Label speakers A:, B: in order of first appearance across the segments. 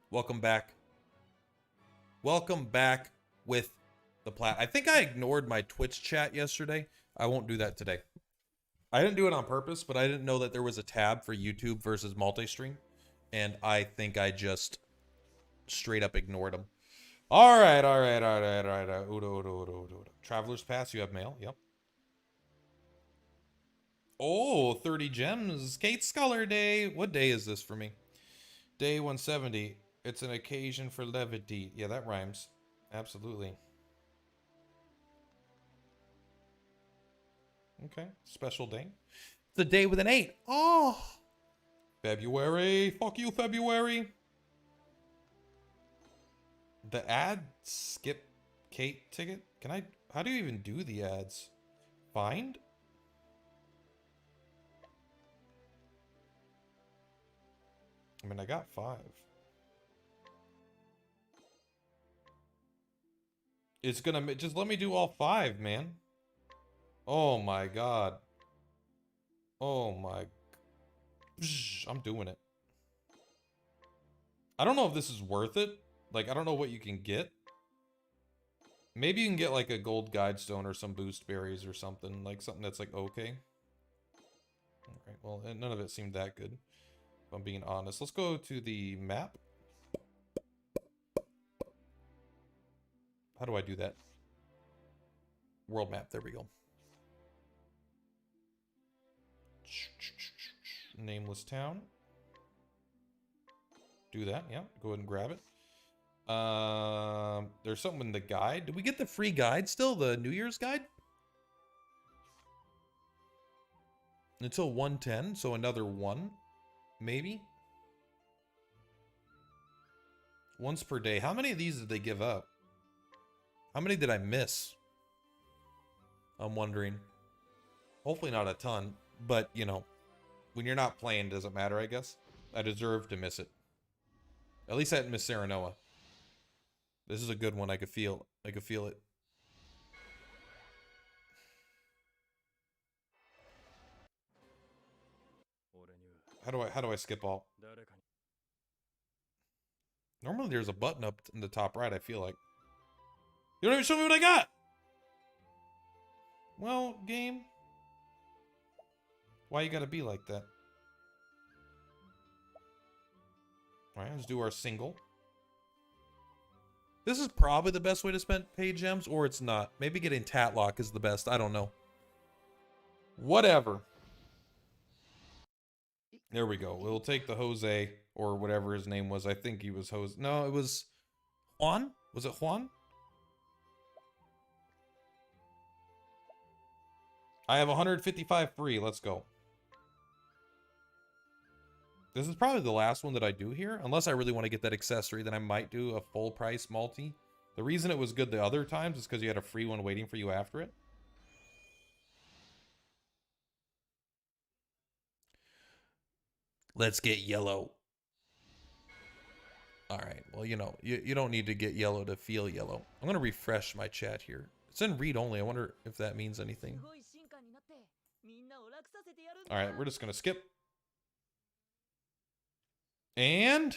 A: Welcome back. Welcome back with the plat. I think I ignored my Twitch chat yesterday. I won't do that today. I didn't do it on purpose, but I didn't know that there was a tab for YouTube versus multi-stream. And I think I just straight up ignored them. All right. Traveler's Pass, you have mail. Yep. Oh, 30 gems. Kate Scholar Day. What day is this for me? Day 170. It's an occasion for levity. Yeah, that rhymes. Absolutely. Okay. Special day. It's a day with an 8. Oh. February. Fuck you, February. The ad skip Kate ticket? Can I... How do you even do the ads? Find? I mean, I got 5. It's gonna... Just let me do all 5, man. Oh my god. Oh my... I'm doing it. I don't know if this is worth it. Like, I don't know what you can get. Maybe you can get, like, a gold guide stone or some boost berries or something. Like, something that's, like, okay. Alright, well, none of it seemed that good, if I'm being honest. Let's go to the map. How do I do that? World map, there we go. Nameless town. Do that, yeah. Go ahead and grab it. There's something in the guide. Did we get the free guide still? The New Year's guide? Until 110, so another 1, maybe? Once per day. How many of these did they give up? How many did I miss? I'm wondering. Hopefully not a ton, but, you know, when you're not playing, doesn't matter, I guess. I deserve to miss it. At least I didn't miss Serenoa. This is a good one. I could feel it. How do I skip all? Normally there's a button up in the top right, I feel like. You don't even show me what I got! Well, game. Why you gotta be like that? Alright, let's do our single. This is probably the best way to spend paid gems, or it's not. Maybe getting Tatlock is the best. I don't know. Whatever. There we go. We'll take the Jose, or whatever his name was. I think he was Jose. No, it was Juan? Was it Juan? I have 155 free. Let's go. This is probably the last one that I do here. Unless I really want to get that accessory, then I might do a full price multi. The reason it was good the other times is because you had a free one waiting for you after it. Let's get yellow. Alright, well, you know, you don't need to get yellow to feel yellow. I'm going to refresh my chat here. It's in read only. I wonder if that means anything. Alright, we're just going to skip. And...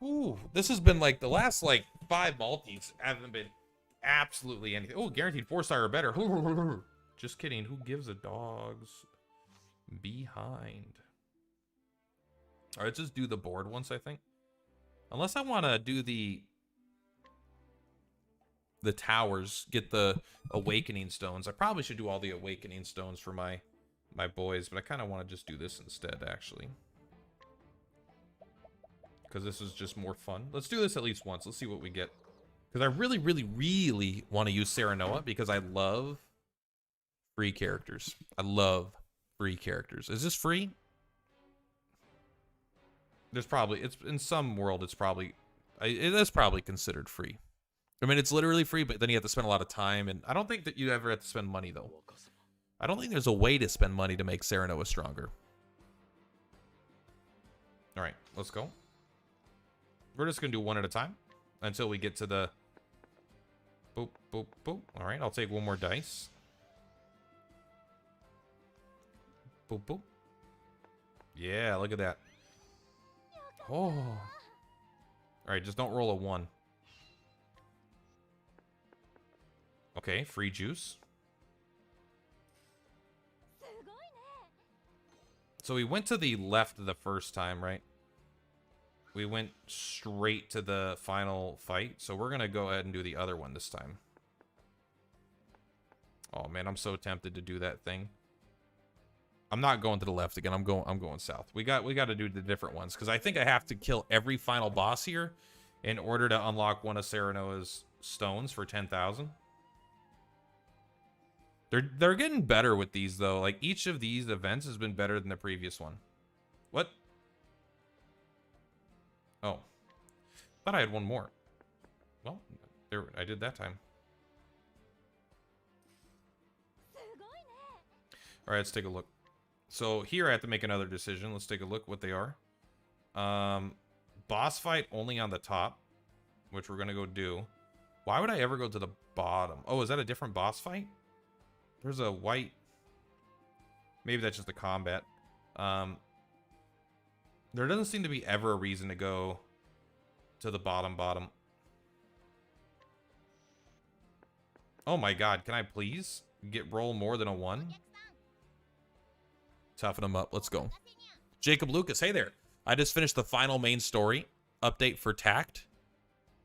A: Ooh, this has been like the last like 5 multis haven't been absolutely anything. Oh, guaranteed 4-star or better. Just kidding. Who gives a dog's behind? All right, let's just do the board once, I think. Unless I want to do the towers, get the awakening stones. I probably should do all the awakening stones for my boys, but I kind of want to just do this instead, actually. Because this is just more fun. Let's do this at least once. Let's see what we get. Because I really, really, really want to use Serenoa because I love free characters. I love free characters. Is this free? There's probably... It's in some world, it's probably... It is probably considered free. I mean, it's literally free, but then you have to spend a lot of time. And I don't think that you ever have to spend money, though. I don't think there's a way to spend money to make Serenoa stronger. All right, let's go. We're just going to do one at a time until we get to the... Boop, boop, boop. All right, I'll take one more dice. Boop, boop. Yeah, look at that. Oh. Alright, just don't roll a 1. Okay, free juice. So we went to the left the first time, right? We went straight to the final fight. So we're going to go ahead and do the other one this time. Oh man, I'm so tempted to do that thing. I'm not going to the left again. I'm going south. We got to do the different ones because I think I have to kill every final boss here in order to unlock one of Serenoa's stones for 10,000. They're getting better with these though. Like each of these events has been better than the previous one. What? Oh. Thought I had one more. Well, there I did that time. All right, let's take a look. So here I have to make another decision. Let's take a look what they are. Boss fight only on the top, which we're gonna go do. Why would I ever go to the bottom? Oh, is that a different boss fight? There's a white. Maybe that's just the combat. There doesn't seem to be ever a reason to go to the bottom. Oh my god, can I please roll more than a 1? Toughen them up. Let's go. Jacob Lucas, hey there. I just finished the final main story update for Tact.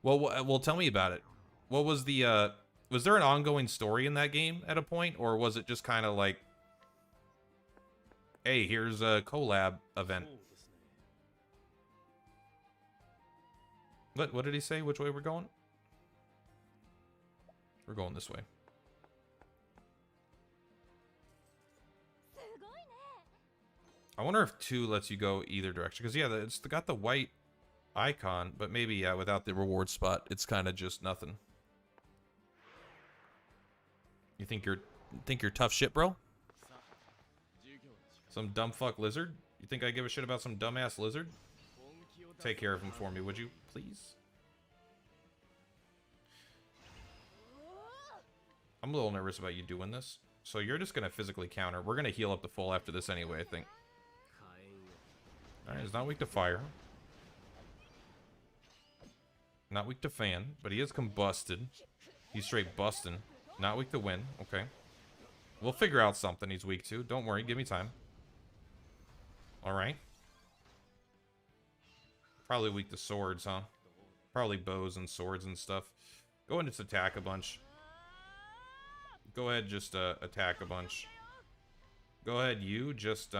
A: Well, tell me about it. What was the was there an ongoing story in that game at a point, or was it just kind of like, hey, here's a collab event? What did he say? Which way we're going? We're going this way. I wonder if 2 lets you go either direction. Because, yeah, it's got the white icon. But maybe, yeah, without the reward spot, it's kind of just nothing. You think you're tough shit, bro? Some dumb fuck lizard? You think I give a shit about some dumbass lizard? Take care of him for me, would you, please? I'm a little nervous about you doing this. So you're just going to physically counter. We're going to heal up to full after this anyway, I think. Alright, he's not weak to fire. Not weak to fan, but he is combusted. He's straight busting. Not weak to wind. Okay. We'll figure out something he's weak to. Don't worry, give me time. Alright. Probably weak to swords, huh? Probably bows and swords and stuff. Go ahead and just attack a bunch. Go ahead, just attack a bunch. Go ahead, you just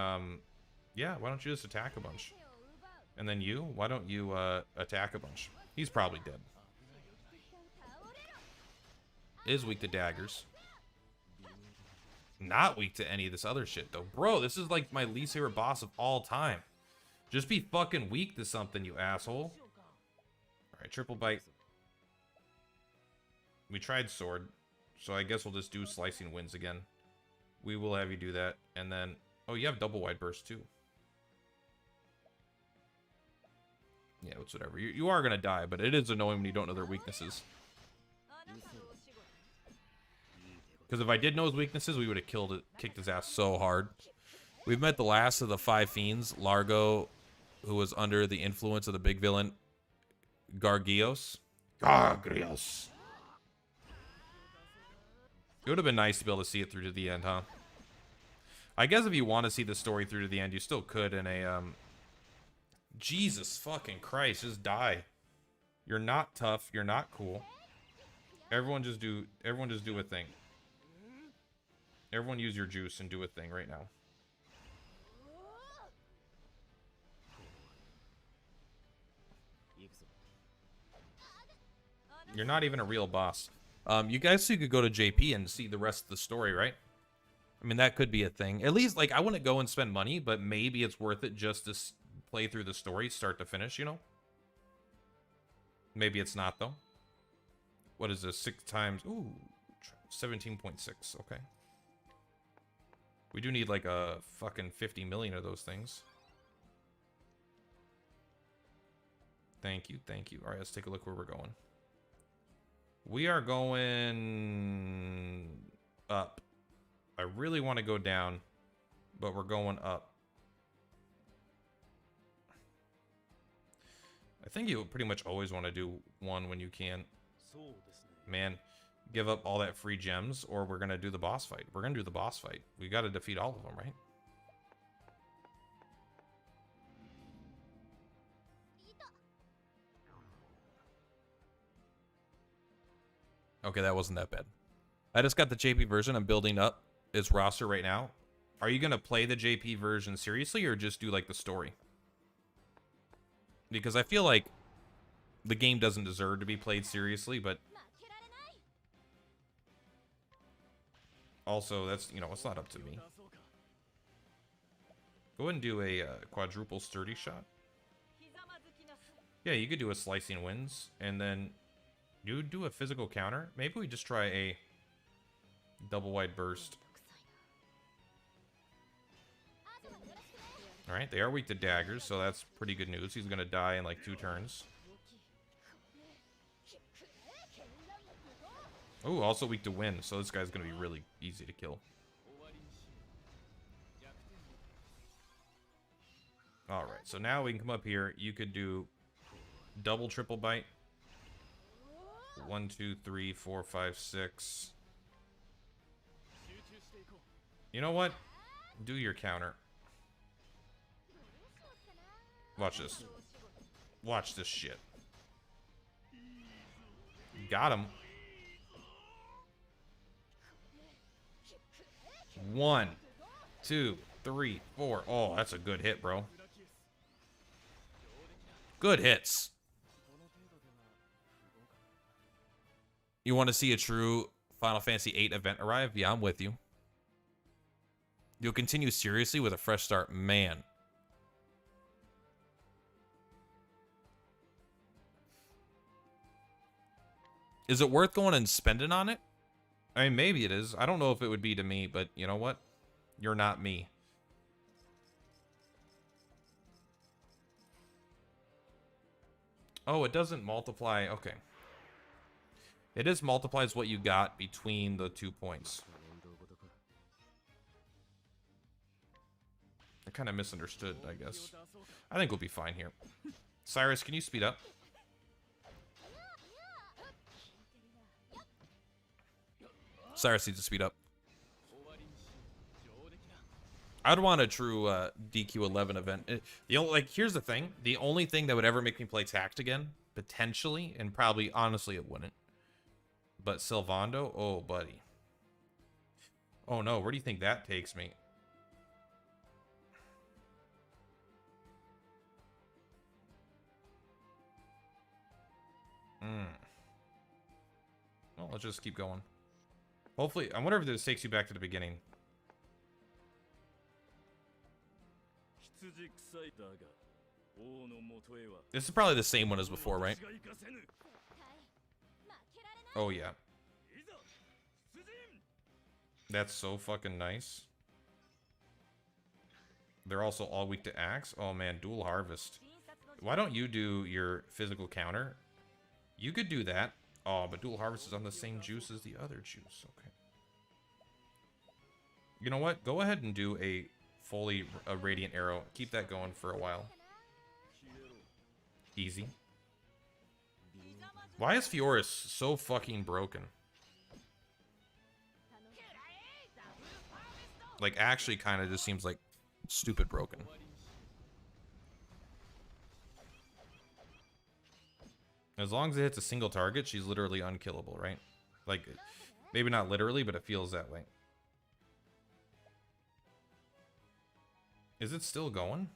A: yeah, why don't you just attack a bunch? And then you, why don't you attack a bunch? He's probably dead. Is weak to daggers. Not weak to any of this other shit though. Bro, this is like my least favorite boss of all time. Just be fucking weak to something, you asshole. Alright, triple bite. We tried sword, so I guess we'll just do slicing winds again. We will have you do that. And then, oh, you have double wide burst too. Yeah, it's whatever. You are gonna die, but it is annoying when you don't know their weaknesses. Because if I did know his weaknesses, we would have kicked his ass so hard. We've met the last of the 5 fiends. Largo, who was under the influence of the big villain, Gargios. Gargios. It would have been nice to be able to see it through to the end, huh? I guess if you want to see the story through to the end, you still could in a, Jesus fucking Christ, just die. You're not tough. You're not cool. Everyone just do a thing. Everyone use your juice and do a thing right now. You're not even a real boss. You guys could go to JP and see the rest of the story, right? I mean, that could be a thing. At least, like, I wouldn't go and spend money, but maybe it's worth it just to play through the story, start to finish, you know? Maybe it's not, though. What is this? 6 times... Ooh, 17.6. Okay. We do need, like, a fucking 50 million of those things. Thank you, thank you. All right, let's take a look where we're going. We are going up. I really want to go down, but we're going up. I think you pretty much always want to do one when you can. Man, give up all that free gems, or we're going to do the boss fight. We're going to do the boss fight. We got to defeat all of them, right? Okay, that wasn't that bad. I just got the JP version. I'm building up its roster right now. Are you going to play the JP version seriously, or just do, like, the story? Because I feel like the game doesn't deserve to be played seriously, but also, that's, you know, it's not up to me. Go ahead and do a quadruple sturdy shot. Yeah, you could do a slicing winds, and then you do a physical counter. Maybe we just try a double wide burst. Alright, they are weak to daggers, so that's pretty good news. He's gonna die in like 2 turns. Oh, also weak to wind, so this guy's gonna be really easy to kill. Alright, so now we can come up here. You could do double triple bite. 1, 2, 3, 4, 5, 6. You know what? Do your counter. Watch this. Watch this shit. Got him. 1, 2, 3, 4. Oh, that's a good hit, bro. Good hits. You want to see a true Final Fantasy VIII event arrive? Yeah, I'm with you. You'll continue seriously with a fresh start. Man. Is it worth going and spending on it? I mean, maybe it is. I don't know if it would be to me, but you know what? You're not me. Oh, it doesn't multiply. Okay. It just multiplies what you got between the 2 points. I kind of misunderstood, I guess. I think we'll be fine here. Cyrus, can you speed up? Cyrus needs to speed up. I'd want a true DQ11 event. Here's the thing. The only thing that would ever make me play Tact again, potentially, and probably, honestly, it wouldn't. But Sylvando? Oh, buddy. Oh, no. Where do you think that takes me? Well, let's just keep going. Hopefully, I wonder if this takes you back to the beginning. This is probably the same one as before, right? Oh, yeah. That's so fucking nice. They're also all weak to axe. Oh, man, dual harvest. Why don't you do your physical counter? You could do that. Oh, but dual harvest is on the same juice as the other juice. Okay. You know what? Go ahead and do a radiant arrow. Keep that going for a while. Easy. Why is Fioris so fucking broken? Like, actually kind of just seems like stupid broken. As long as it hits a single target, she's literally unkillable, right? Like, maybe not literally, but it feels that way. Is it still going?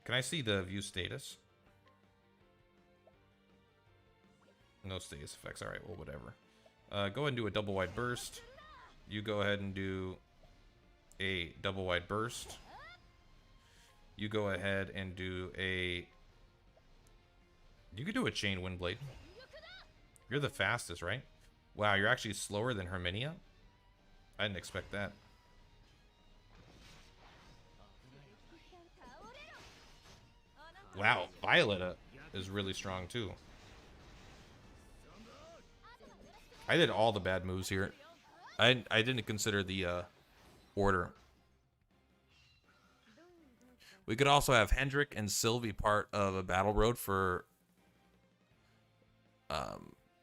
A: Can I see the view status? No status effects. Alright, well, whatever. Go ahead and do a double wide burst. You go ahead and do a double wide burst. You go ahead and do a... You could do a chain wind blade. You're the fastest, right? Wow, you're actually slower than Herminia? I didn't expect that. Wow, Violetta is really strong too. I did all the bad moves here. I didn't consider the order. We could also have Hendrik and Sylvie part of a battle road for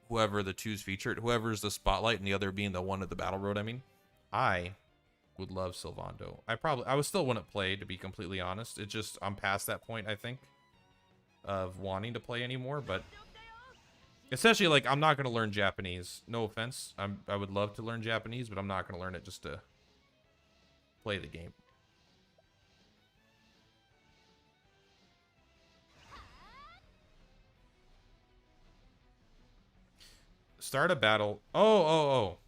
A: whoever the two's featured, whoever's the spotlight and the other being the one at the battle road. I mean, I would love Sylvando. I would still wouldn't play, to be completely honest. It's just I'm past that point, I think, of wanting to play anymore. But essentially, like, I'm not gonna learn Japanese. No offense, I would love to learn Japanese, but I'm not gonna learn it just to play the game. Start a battle. Oh.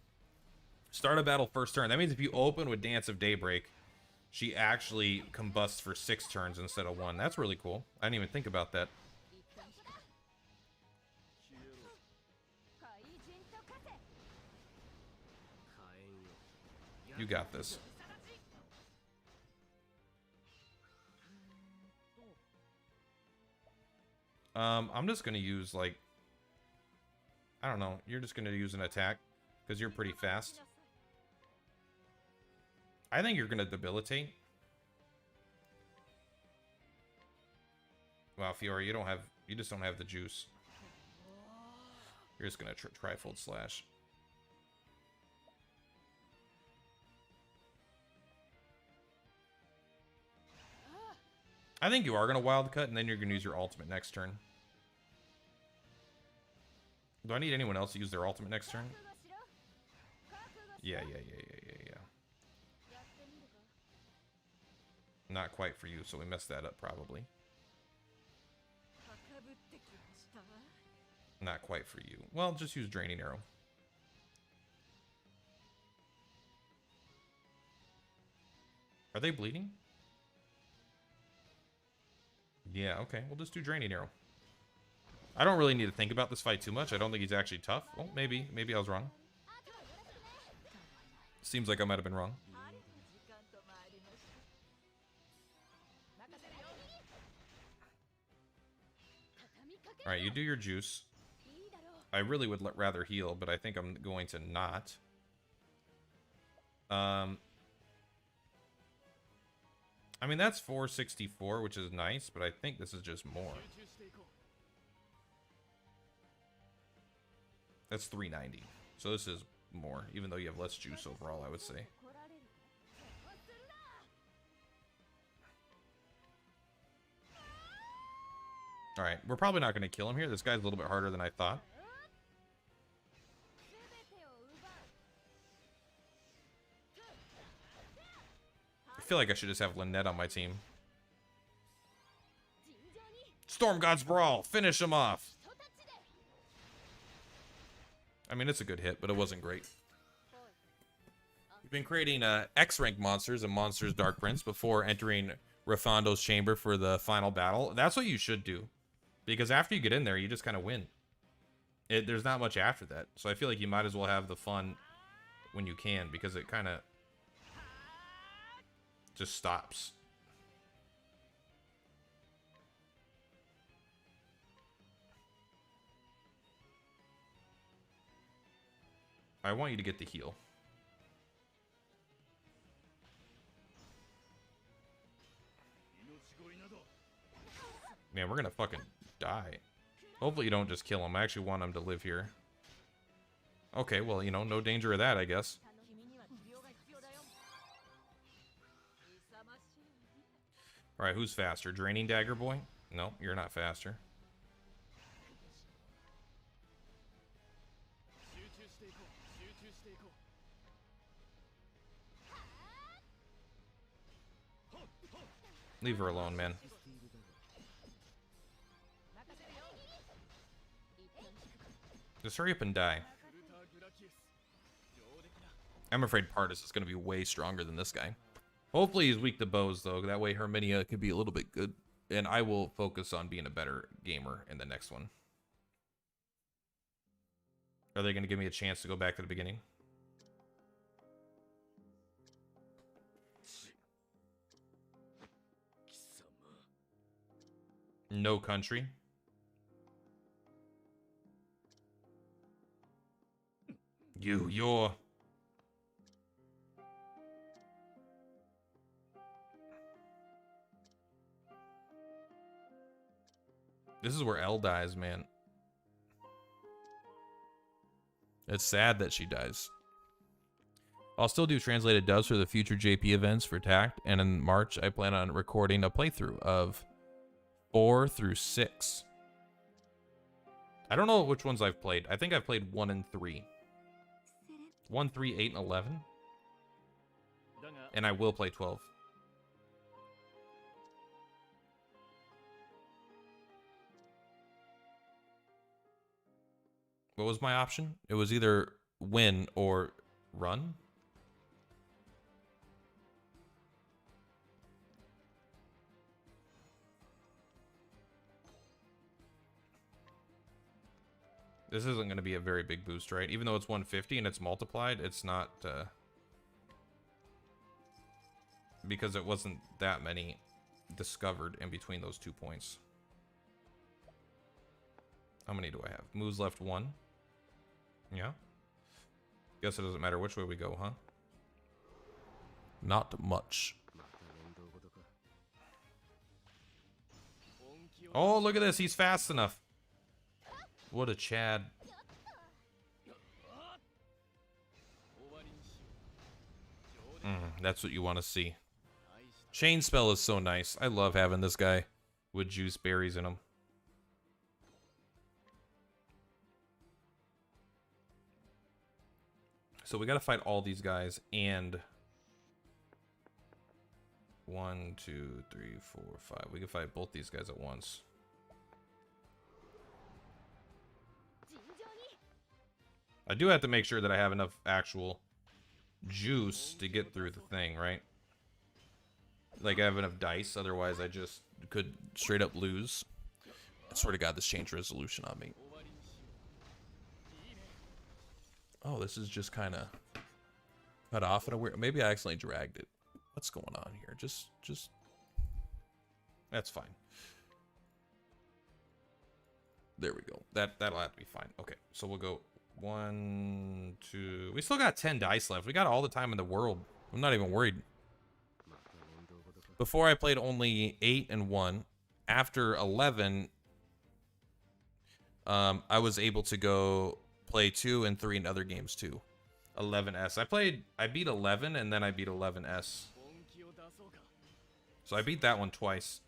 A: Start a battle first turn. That means if you open with Dance of Daybreak, she actually combusts for 6 turns instead of 1. That's really cool. I didn't even think about that. You got this. I'm just gonna use, like, I don't know. You're just gonna use an attack because you're pretty fast. I think you're gonna debilitate. Wow, Fiora, you just don't have the juice. You're just gonna trifold slash. I think you are gonna wild cut, and then you're gonna use your ultimate next turn. Do I need anyone else to use their ultimate next turn? Yeah. Not quite for you, so we messed that up probably. Not quite for you. Well, just use Draining Arrow. Are they bleeding? Yeah, okay. We'll just do Draining Arrow. I don't really need to think about this fight too much. I don't think he's actually tough. Oh, maybe. Maybe I was wrong. Seems like I might have been wrong. Alright, you do your juice. I really would rather heal, but I think I'm going to not. I mean, that's 464, which is nice, but I think this is just more. That's 390. So this is more, even though you have less juice overall, I would say. Alright, we're probably not going to kill him here. This guy's a little bit harder than I thought. I feel like I should just have Lynette on my team. Storm God's Brawl! Finish him off! I mean, it's a good hit, but it wasn't great. We've been creating X-rank monsters and Monsters Dark Prince before entering Rafondo's chamber for the final battle. That's what you should do. Because after you get in there, you just kind of win. There's not much after that. So I feel like you might as well have the fun when you can, because it kind of just stops. I want you to get the heal. Man, we're gonna fucking die. Hopefully you don't just kill him. I actually want him to live here. Okay, well, you know, no danger of that, I guess. Alright, who's faster? Draining Dagger Boy? No, you're not faster. Leave her alone, man. Just hurry up and die. I'm afraid Pardis is going to be way stronger than this guy. Hopefully he's weak to bows, though. That way Herminia could be a little bit good. And I will focus on being a better gamer in the next one. Are they going to give me a chance to go back to the beginning? No country. You're... This is where L dies, man. It's sad that she dies. I'll still do translated dubs for the future JP events for Tact, and in March I plan on recording a playthrough of 4 through 6. I don't know which ones I've played. I think I've played 1 and 3. 1, 3, 8, and 11. And I will play 12. What was my option? It was either win or run. This isn't going to be a very big boost, right? Even though it's 150 and it's multiplied, it's not... because it wasn't that many discovered in between those 2 points. How many do I have? Moves left 1. Yeah. Guess it doesn't matter which way we go, huh? Not much. Oh, look at this. He's fast enough. What a Chad. That's what you want to see. Chain spell is so nice. I love having this guy with juice berries in him. So we got to fight all these guys and 1, 2, 3, 4, 5. We can fight both these guys at once. I do have to make sure that I have enough actual juice to get through the thing, right? Like I have enough dice, otherwise I just could straight up lose. I swear to God, this changed resolution on me. Oh, this is just kind of cut off in a weird... Maybe I accidentally dragged it. What's going on here? Just... That's fine. There we go. That'll have to be fine. Okay, so we'll go 1, 2... We still got 10 dice left. We got all the time in the world. I'm not even worried. Before I played only 8 and 1. After 11, I was able to go play 2 and 3 in other games too. 11S. I beat 11 and then I beat 11S. So I beat that one twice.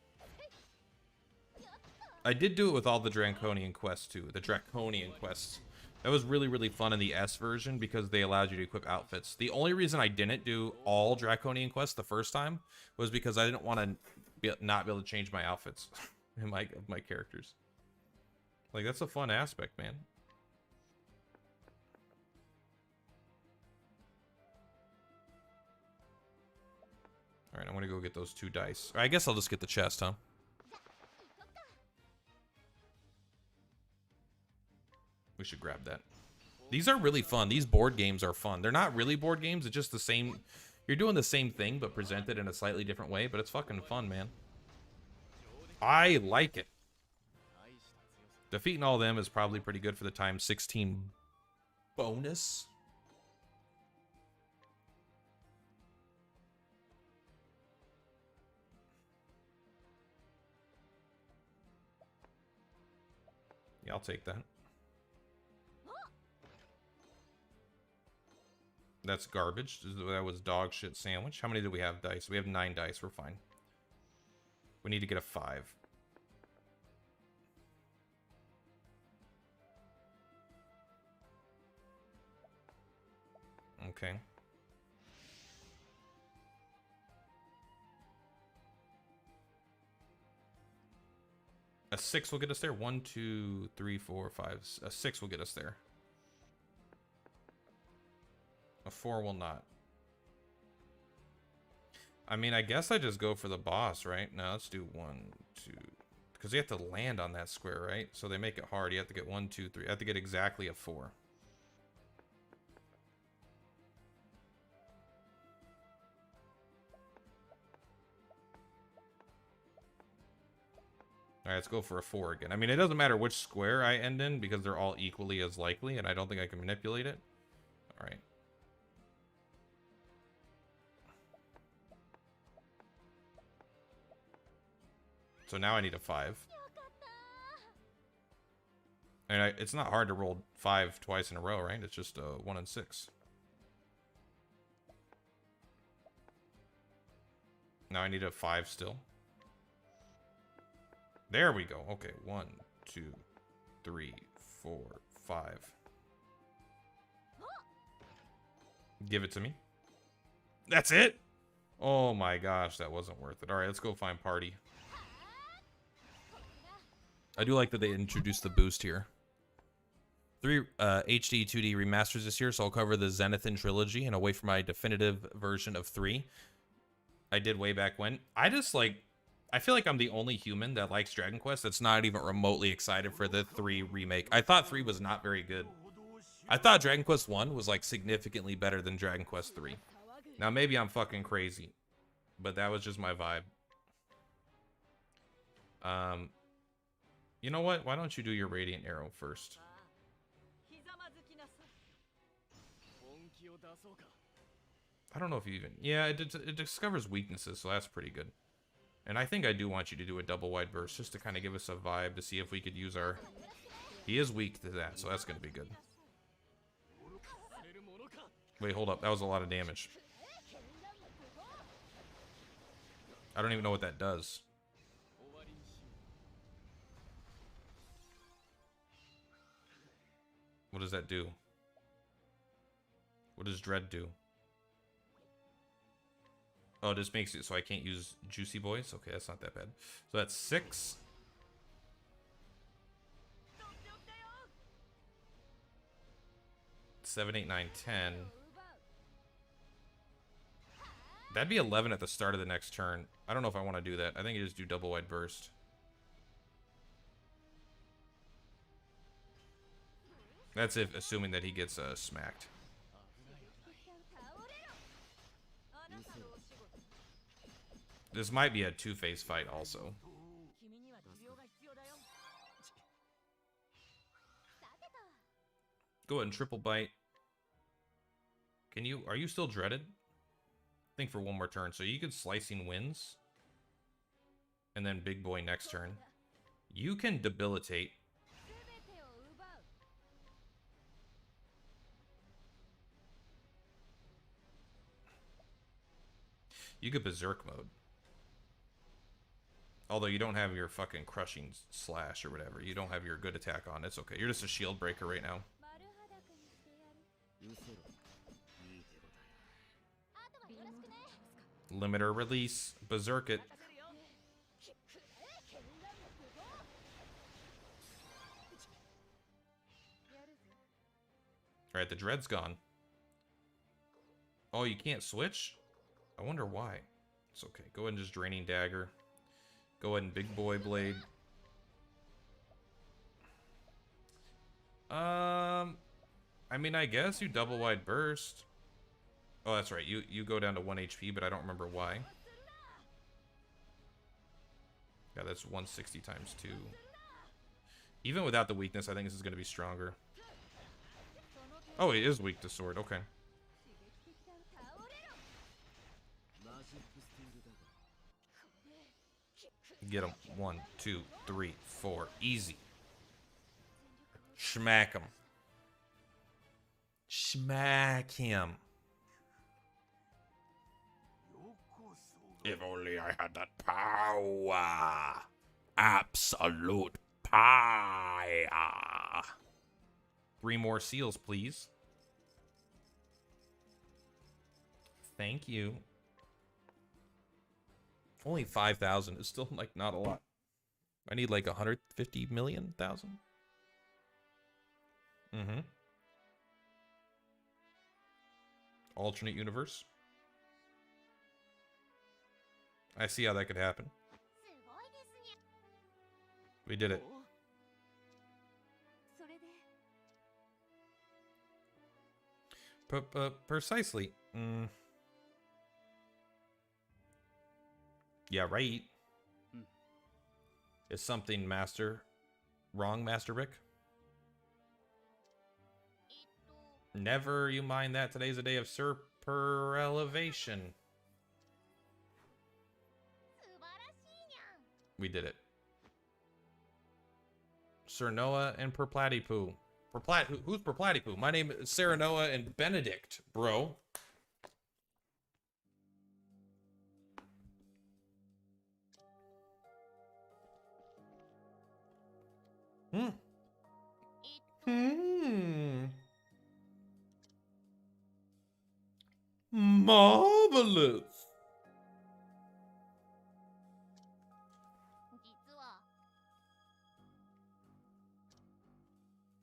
A: I did do it with all the Draconian quests too. The Draconian quests. That was really, really fun in the S version because they allowed you to equip outfits. The only reason I didn't do all Draconian quests the first time was because I didn't want to not be able to change my outfits in my characters. Like, that's a fun aspect, man. Alright, I'm gonna go get those 2 dice. I guess I'll just get the chest, huh? We should grab that. These are really fun. These board games are fun. They're not really board games. It's just the same. You're doing the same thing, but presented in a slightly different way. But it's fucking fun, man. I like it. Defeating all of them is probably pretty good for the times 16 bonus. Yeah, I'll take that. That's garbage. That was dog shit sandwich. How many do we have dice? We have 9 dice. We're fine. We need to get a 5. Okay. A 6 will get us there. 1, 2, 3, 4, 5. A 6 will get us there. A 4 will not. I mean, I guess I just go for the boss, right? No, let's do 1, 2. Because you have to land on that square, right? So they make it hard. You have to get 1, 2, 3. I have to get exactly a 4. Alright, let's go for a 4 again. I mean, it doesn't matter which square I end in because they're all equally as likely, and I don't think I can manipulate it. Alright. So now I need a 5. And it's not hard to roll 5 twice in a row, right? It's just 1 and 6. Now I need a 5 still. There we go. Okay, 1, 2, 3, 4, 5. Give it to me. That's it? Oh my gosh, that wasn't worth it. Alright, let's go find party. I do like that they introduced the boost here. 3 HD 2D remasters this year, so I'll cover the Zenithan trilogy and away from my definitive version of 3. I did way back when. I feel like I'm the only human that likes Dragon Quest that's not even remotely excited for the 3 remake. I thought 3 was not very good. I thought Dragon Quest 1 was like significantly better than Dragon Quest 3. Now maybe I'm fucking crazy, but that was just my vibe. You know what? Why don't you do your Radiant Arrow first? I don't know if you even... Yeah, it discovers weaknesses, so that's pretty good. And I think I do want you to do a double wide burst, just to kind of give us a vibe to see if we could use our... He is weak to that, so that's going to be good. Wait, hold up. That was a lot of damage. I don't even know what that does. What does that do? What does Dread do? Oh, this makes it so I can't use Juicy Boys? Okay, that's not that bad. So that's 6. Seven, 8, 9, 10. That'd be 11 at the start of the next turn. I don't know if I want to do that. I think you just do double wide burst. That's if assuming that he gets smacked. This might be a two-phase fight also. Go ahead and triple bite. Can you... Are you still dreaded? I think for one more turn. So you could Slicing Winds. And then Big Boy next turn. You can debilitate. You could Berserk mode. Although you don't have your fucking Crushing Slash or whatever. You don't have your good attack on. It's okay. You're just a shield breaker right now. Limiter release. Berserk it. Alright, the Dread's gone. Oh, you can't switch? I wonder why. It's okay. Go ahead and just Draining Dagger. Go ahead and Big Boy Blade. I mean, I guess you double wide burst. Oh, that's right. You go down to 1 HP, but I don't remember why. Yeah, that's 160 times 2. Even without the weakness, I think this is going to be stronger. Oh, he is weak to sword. Okay. Get him. 1, 2, 3, 4. Easy. Smack him. Smack him. If only I had that power. Absolute power. 3 more seals, please. Thank you. Only 5,000 is still, like, not a lot. I need, like, 150 million thousand. Mm-hmm. Alternate universe. I see how that could happen. We did it. Precisely. Yeah, right. Is something wrong, Master Rick? Never you mind that. Today's a day of super elevation. We did it. Sir Noah and Perplatypoo. Who's Perplatypoo? My name is Sarah Noah and Benedict, bro. Marvelous.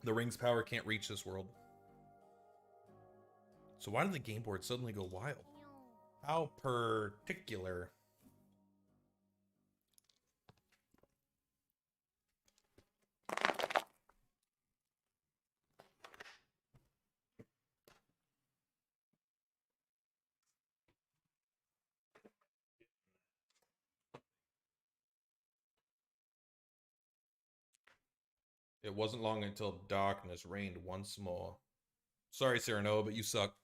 A: The ring's power can't reach this world. So why did the game board suddenly go wild? How particular. It wasn't long until darkness reigned once more. Sorry, Sarah Noah, but you suck.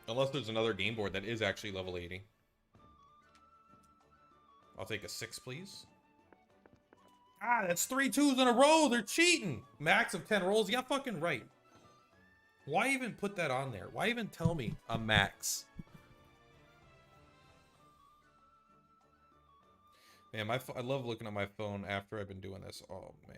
A: Unless there's another game board that is actually level 80. I'll take a 6, please. Ah, that's 3 2s in a row. They're cheating. Max of 10 rolls. Yeah, fucking right. Why even put that on there? Why even tell me a max? Man, I love looking at my phone after I've been doing this. Oh, man.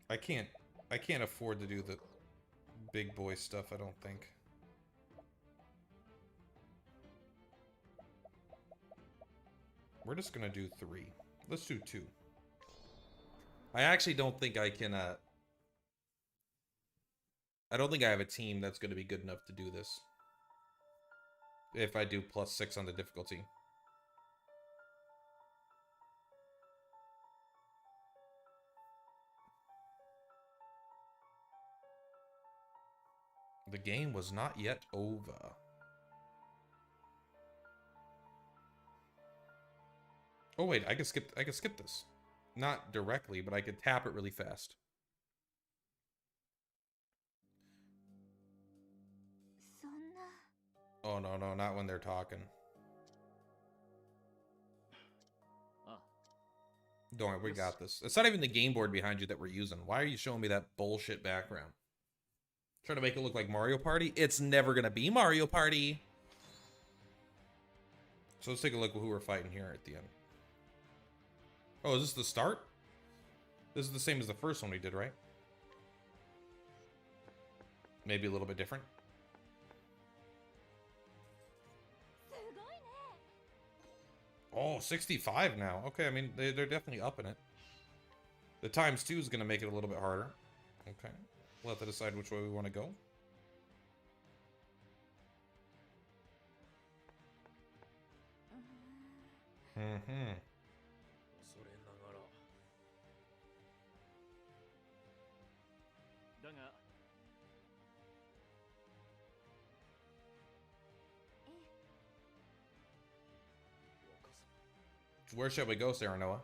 A: I can't afford to do the big boy stuff, I don't think. We're just gonna do 3. Let's do 2. I actually don't think I can, I don't think I have a team that's gonna be good enough to do this. If I do +6 on the difficulty. The game was not yet over. Oh wait, I can skip this. Not directly, but I could tap it really fast. Oh no, not when they're talking. Don't worry, we got this. It's not even the game board behind you that we're using. Why are you showing me that bullshit background? Trying to make it look like Mario Party? It's never gonna be Mario Party. So let's take a look at who we're fighting here at the end. Oh, is this the start? This is the same as the first one we did, right? Maybe a little bit different. Oh, 65 now. Okay, I mean, they're definitely upping it. The ×2 is going to make it a little bit harder. Okay. We'll have to decide which way we want to go. Mm-hmm. Where should we go, Sarah Noah?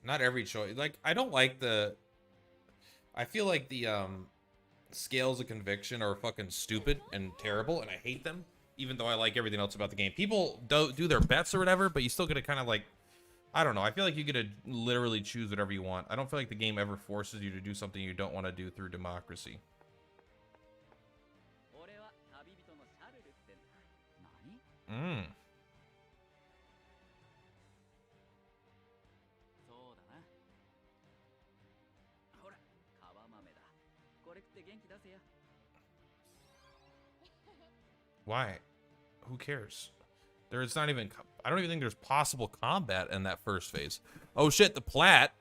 A: Not every choice. Like, I don't like the... I feel like the scales of conviction are fucking stupid and terrible, and I hate them, even though I like everything else about the game. People do their bets or whatever, but you still get to kind of like... I don't know. I feel like you get to literally choose whatever you want. I don't feel like the game ever forces you to do something you don't want to do through democracy. Mmm. Why? Who cares? There's not even... I don't even think there's possible combat in that first phase. Oh shit, the plat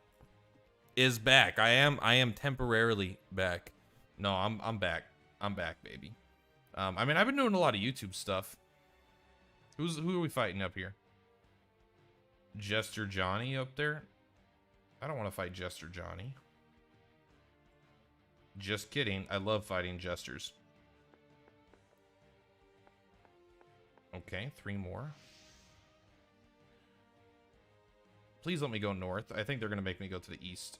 A: is back. I am temporarily back. No, I'm back. I'm back, baby. I mean, I've been doing a lot of YouTube stuff. Who are we fighting up here? Jester Johnny up there? I don't want to fight Jester Johnny. Just kidding. I love fighting jesters. Okay, 3 more. Please let me go north. I think they're going to make me go to the east.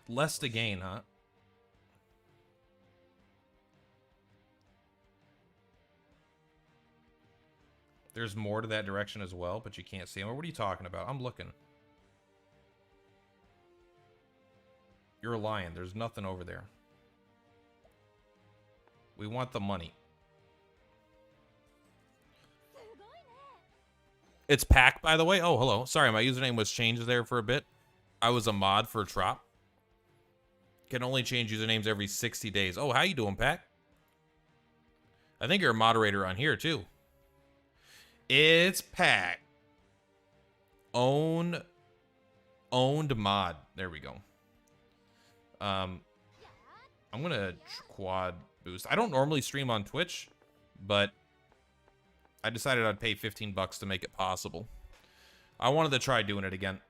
A: Less to gain, huh? There's more to that direction as well, but you can't see them. What are you talking about? I'm looking. You're a lion. There's nothing over there. We want the money. It's Pack, by the way. Oh, hello. Sorry, my username was changed there for a bit. I was a mod for Trop. Can only change usernames every 60 days. Oh, how you doing, Pack? I think you're a moderator on here, too. It's Pack. Owned mod. There we go. I'm gonna quad boost. I don't normally stream on Twitch, but I decided I'd pay 15 bucks to make it possible. I wanted to try doing it again.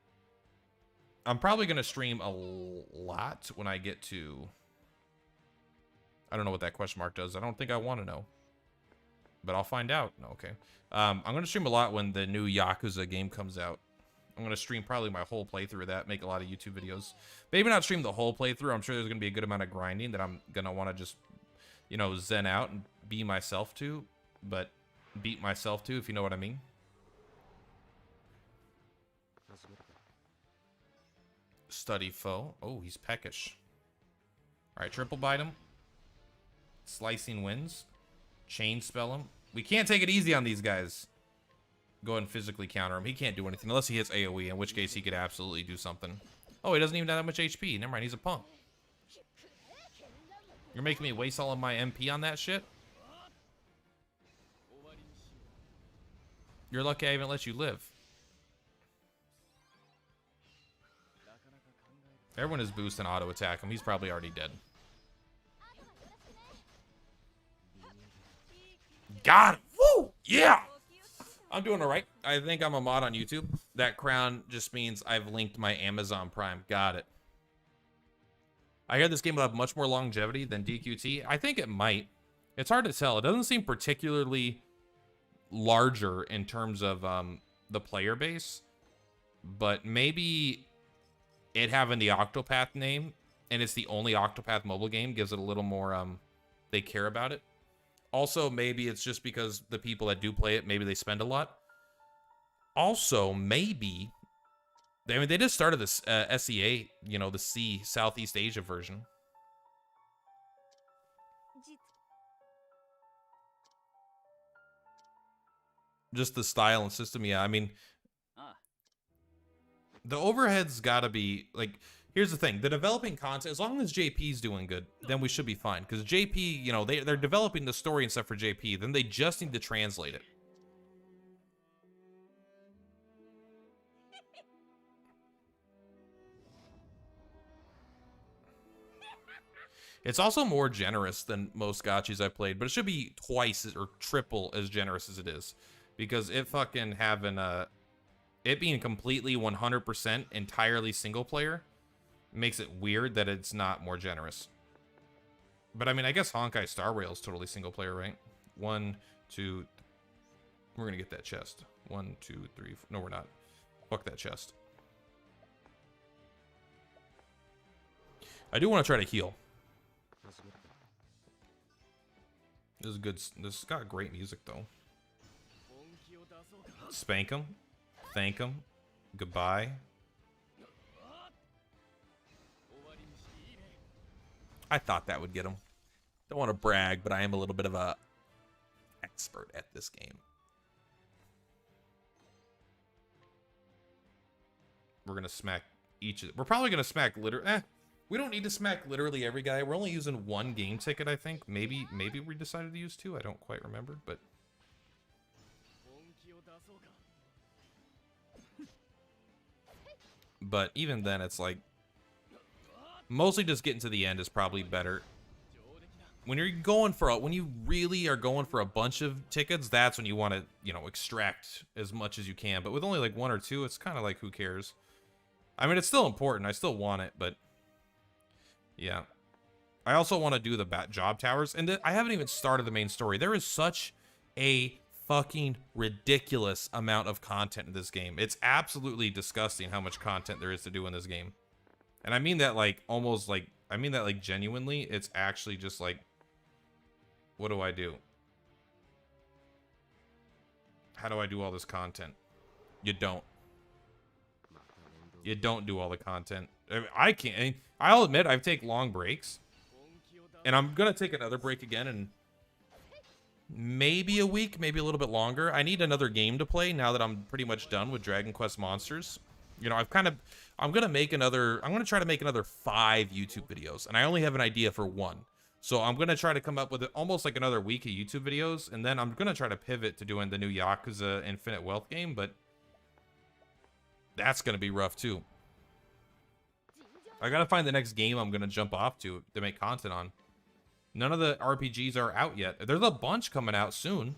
A: I'm probably gonna stream a lot when I get to... I don't know what that question mark does. I don't think I want to know. But I'll find out. No, okay. I'm going to stream a lot when the new Yakuza game comes out. I'm going to stream probably my whole playthrough of that, make a lot of YouTube videos. Maybe not stream the whole playthrough. I'm sure there's going to be a good amount of grinding that I'm going to want to just, you know, zen out and be myself to. But beat myself to, if you know what I mean. Study foe. Oh, he's peckish. Alright, triple bite him. Slicing wins. Chain spell him. We can't take it easy on these guys. Go ahead and physically counter him. He can't do anything unless he hits AoE, in which case he could absolutely do something. Oh, he doesn't even have that much HP. Never mind, he's a punk. You're making me waste all of my MP on that shit? You're lucky I even let you live. Everyone is boosting auto attack him. He's probably already dead. Got it. Woo! Yeah! I'm doing all right. I think I'm a mod on YouTube. That crown just means I've linked my Amazon Prime. Got it. I hear this game will have much more longevity than DQT. I think it might. It's hard to tell. It doesn't seem particularly larger in terms of the player base. But maybe it having the Octopath name, and it's the only Octopath mobile game, gives it a little more, they care about it. Also, maybe it's just because the people that do play it, maybe they spend a lot. Also, maybe, I mean, they just started this SEA, you know, the C, Southeast Asia version. Just the style and system, yeah, I mean, the overhead's gotta be, like, here's the thing, the developing content, as long as JP's doing good, then we should be fine. Because JP, you know, they're developing the story and stuff for JP, then they just need to translate it. It's also more generous than most gachis I've played, but it should be twice or triple as generous as it is. Because it fucking having it being completely 100% entirely single player makes it weird that it's not more generous. But I mean, I guess Honkai Star Rail is totally single player, right? 1, 2, we're gonna get that chest. 1, 2, 3, 4. No, we're not. Fuck that chest. I do want to try to heal. This is good. This has got great music though. Spank him. Thank him. Goodbye. I thought that would get him. Don't want to brag, but I am a little bit of a expert at this game. We're gonna smack each of. We're probably gonna smack literally. We don't need to smack literally every guy. We're only using 1 game ticket, I think. Maybe we decided to use 2. I don't quite remember, but. But even then, it's like mostly just getting to the end is probably better. When you're going for when you really are going for a bunch of tickets, that's when you want to, you know, extract as much as you can. But with only like 1 or 2, it's kind of like, who cares? I mean, it's still important. I still want it, but yeah. I also want to do the job towers, and I haven't even started the main story. There is such a fucking ridiculous amount of content in this game. It's absolutely disgusting how much content there is to do in this game. And I mean that like almost like, I mean that like genuinely. It's actually just like, what do I do? How do I do all this content? You don't. You don't do all the content. I can't. I'll admit I've taken long breaks. And I'm going to take another break again in maybe a week, maybe a little bit longer. I need another game to play now that I'm pretty much done with Dragon Quest Monsters. You know, I'm going to try to make another 5 YouTube videos. And I only have an idea for 1. So I'm going to try to come up with almost like another week of YouTube videos. And then I'm going to try to pivot to doing the new Yakuza Infinite Wealth game. But that's going to be rough too. I got to find the next game I'm going to jump off to make content on. None of the RPGs are out yet. There's a bunch coming out soon.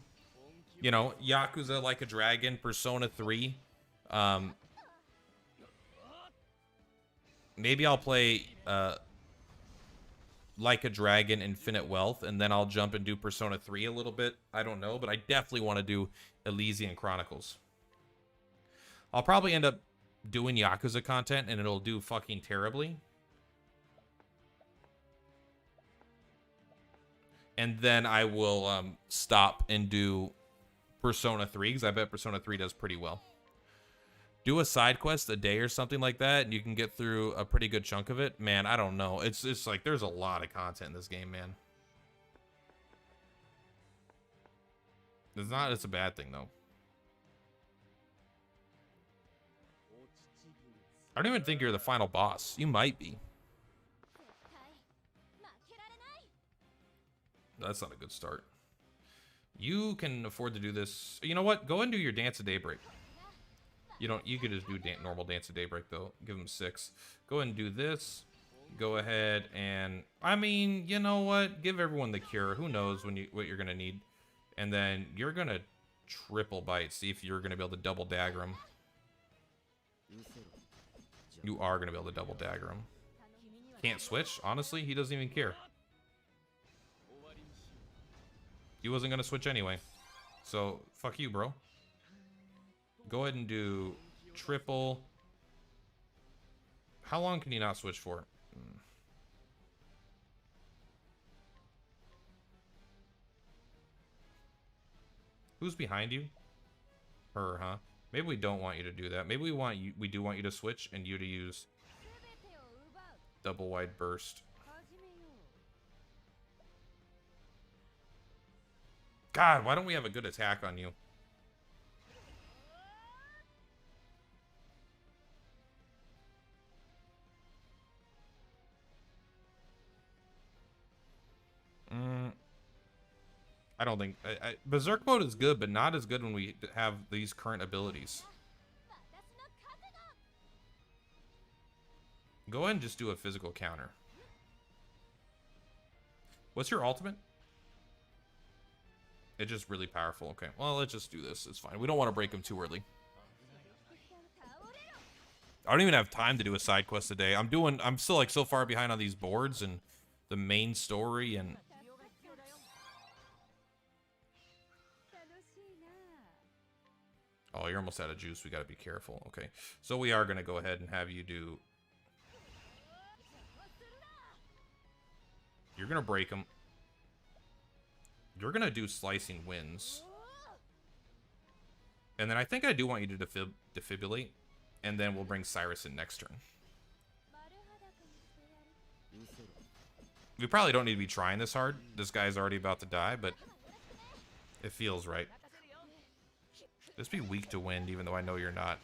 A: You know, Yakuza Like a Dragon, Persona 3. Maybe I'll play Like a Dragon, Infinite Wealth, and then I'll jump and do Persona 3 a little bit. I don't know, but I definitely want to do Elysian Chronicles. I'll probably end up doing Yakuza content, and it'll do fucking terribly. And then I will stop and do Persona 3, because I bet Persona 3 does pretty well. Do a side quest a day or something like that, and you can get through a pretty good chunk of it. Man, I don't know. It's like there's a lot of content in this game, man. It's a bad thing, though. I don't even think you're the final boss. You might be. That's not a good start. You can afford to do this. You know what? Go and do your Dance of Daybreak. You could just do normal Dance of Daybreak, though. Give them 6. Go ahead and do this. Go ahead and... I mean, you know what? Give everyone the cure. Who knows what you're going to need. And then you're going to triple bite. See if you're going to be able to double dagger him. You are going to be able to double dagger him. Can't switch? Honestly, he doesn't even care. He wasn't going to switch anyway. So, fuck you, bro. Go ahead and do triple. How long can you not switch for? Who's behind you? Her, huh? Maybe we don't want you to do that. Maybe we do want you to switch and you to use double wide burst. God, why don't we have a good attack on you? I don't think... Berserk mode is good, but not as good when we have these current abilities. Go ahead and just do a physical counter. What's your ultimate? It's just really powerful. Okay, well, let's just do this. It's fine. We don't want to break him too early. I don't even have time to do a side quest today. I'm still like so far behind on these boards and the main story and... Oh, you're almost out of juice. We got to be careful. Okay, so we are going to go ahead and have you do... You're going to break him. You're going to do slicing winds. And then I think I do want you to defibrillate. And then we'll bring Cyrus in next turn. We probably don't need to be trying this hard. This guy's already about to die, but it feels right. Just be weak to wind, even though I know you're not.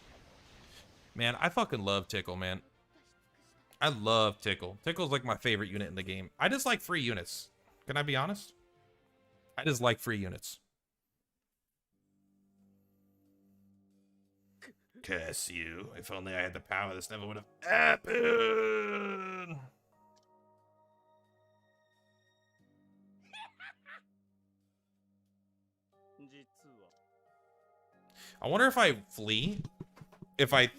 A: Man, I fucking love Tickle, man. I love Tickle. Tickle's like my favorite unit in the game. I just like free units. Can I be honest? I just like free units. Curse you. If only I had the power, this never would have happened. I wonder if I flee. If I...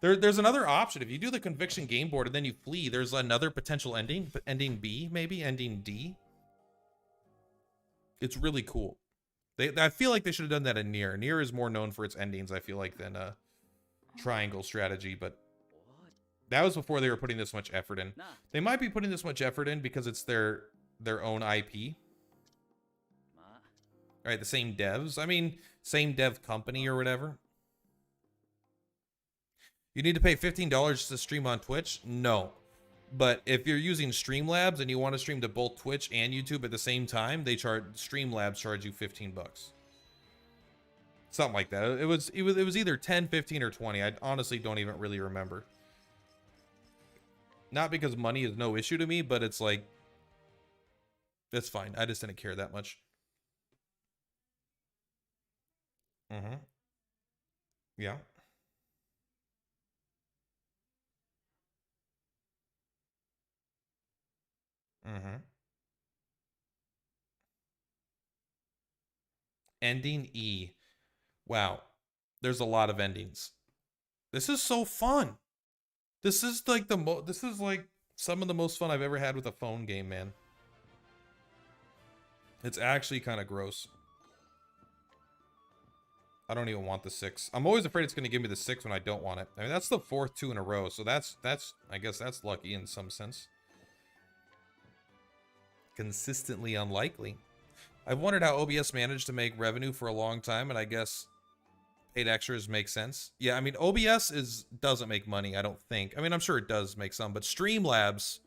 A: there's another option. If you do the conviction game board and then you flee, there's another potential ending. Ending B, maybe? Ending D? It's really cool. I feel like they should have done that in Nier. Nier is more known for its endings, I feel like, than triangle strategy, but that was before they were putting this much effort in. They might be putting this much effort in because it's their own IP. Right, the same devs. I mean, same dev company or whatever. You need to pay $15 to stream on Twitch? No. But if you're using Streamlabs and you want to stream to both Twitch and YouTube at the same time, Streamlabs charge you $15. Something like that. It was either 10, 15, or 20. I honestly don't even really remember. Not because money is no issue to me, but it's like, that's fine. I just didn't care that much. Yeah. Ending E. Wow. There's a lot of endings. This is so fun. This is like this is like some of the most fun I've ever had with a phone game, man. It's actually kind of gross. I don't even want the 6. I'm always afraid it's going to give me the 6 when I don't want it. I mean, that's the 4th 2 in a row, so that's I guess that's lucky in some sense. Consistently unlikely. I've wondered how OBS managed to make revenue for a long time, and I guess paid extras make sense. Yeah, I mean, OBS doesn't make money, I don't think. I mean, I'm sure it does make some, but Streamlabs,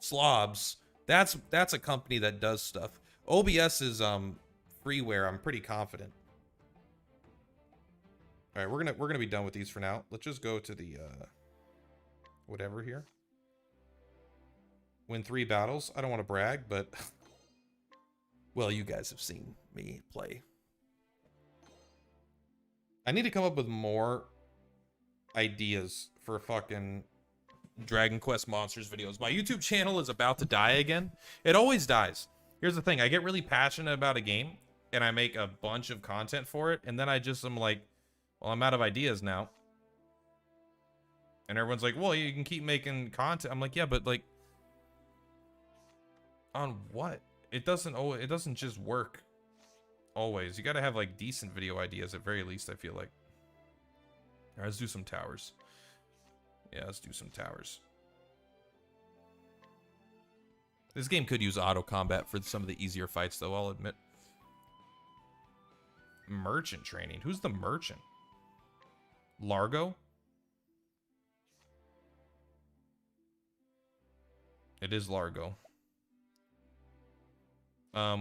A: Slobs, that's a company that does stuff. OBS is freeware, I'm pretty confident. All right, we're gonna be done with these for now. Let's just go to the whatever here. Win 3 battles. I don't want to brag, but well, you guys have seen me play. I need to come up with more ideas for fucking Dragon Quest Monsters videos. My YouTube channel is about to die again. It always dies. Here's the thing. I get really passionate about a game, and I make a bunch of content for it, and then I just am like, well, I'm out of ideas now. And everyone's like, well, you can keep making content. I'm like, yeah, but like, on what? It doesn't just work always. You gotta have like decent video ideas at very least, I feel like. All right, let's do some towers. Yeah, let's do some towers. This game could use auto combat for some of the easier fights, though, I'll admit. Merchant training. Who's the merchant? Largo? It is Largo.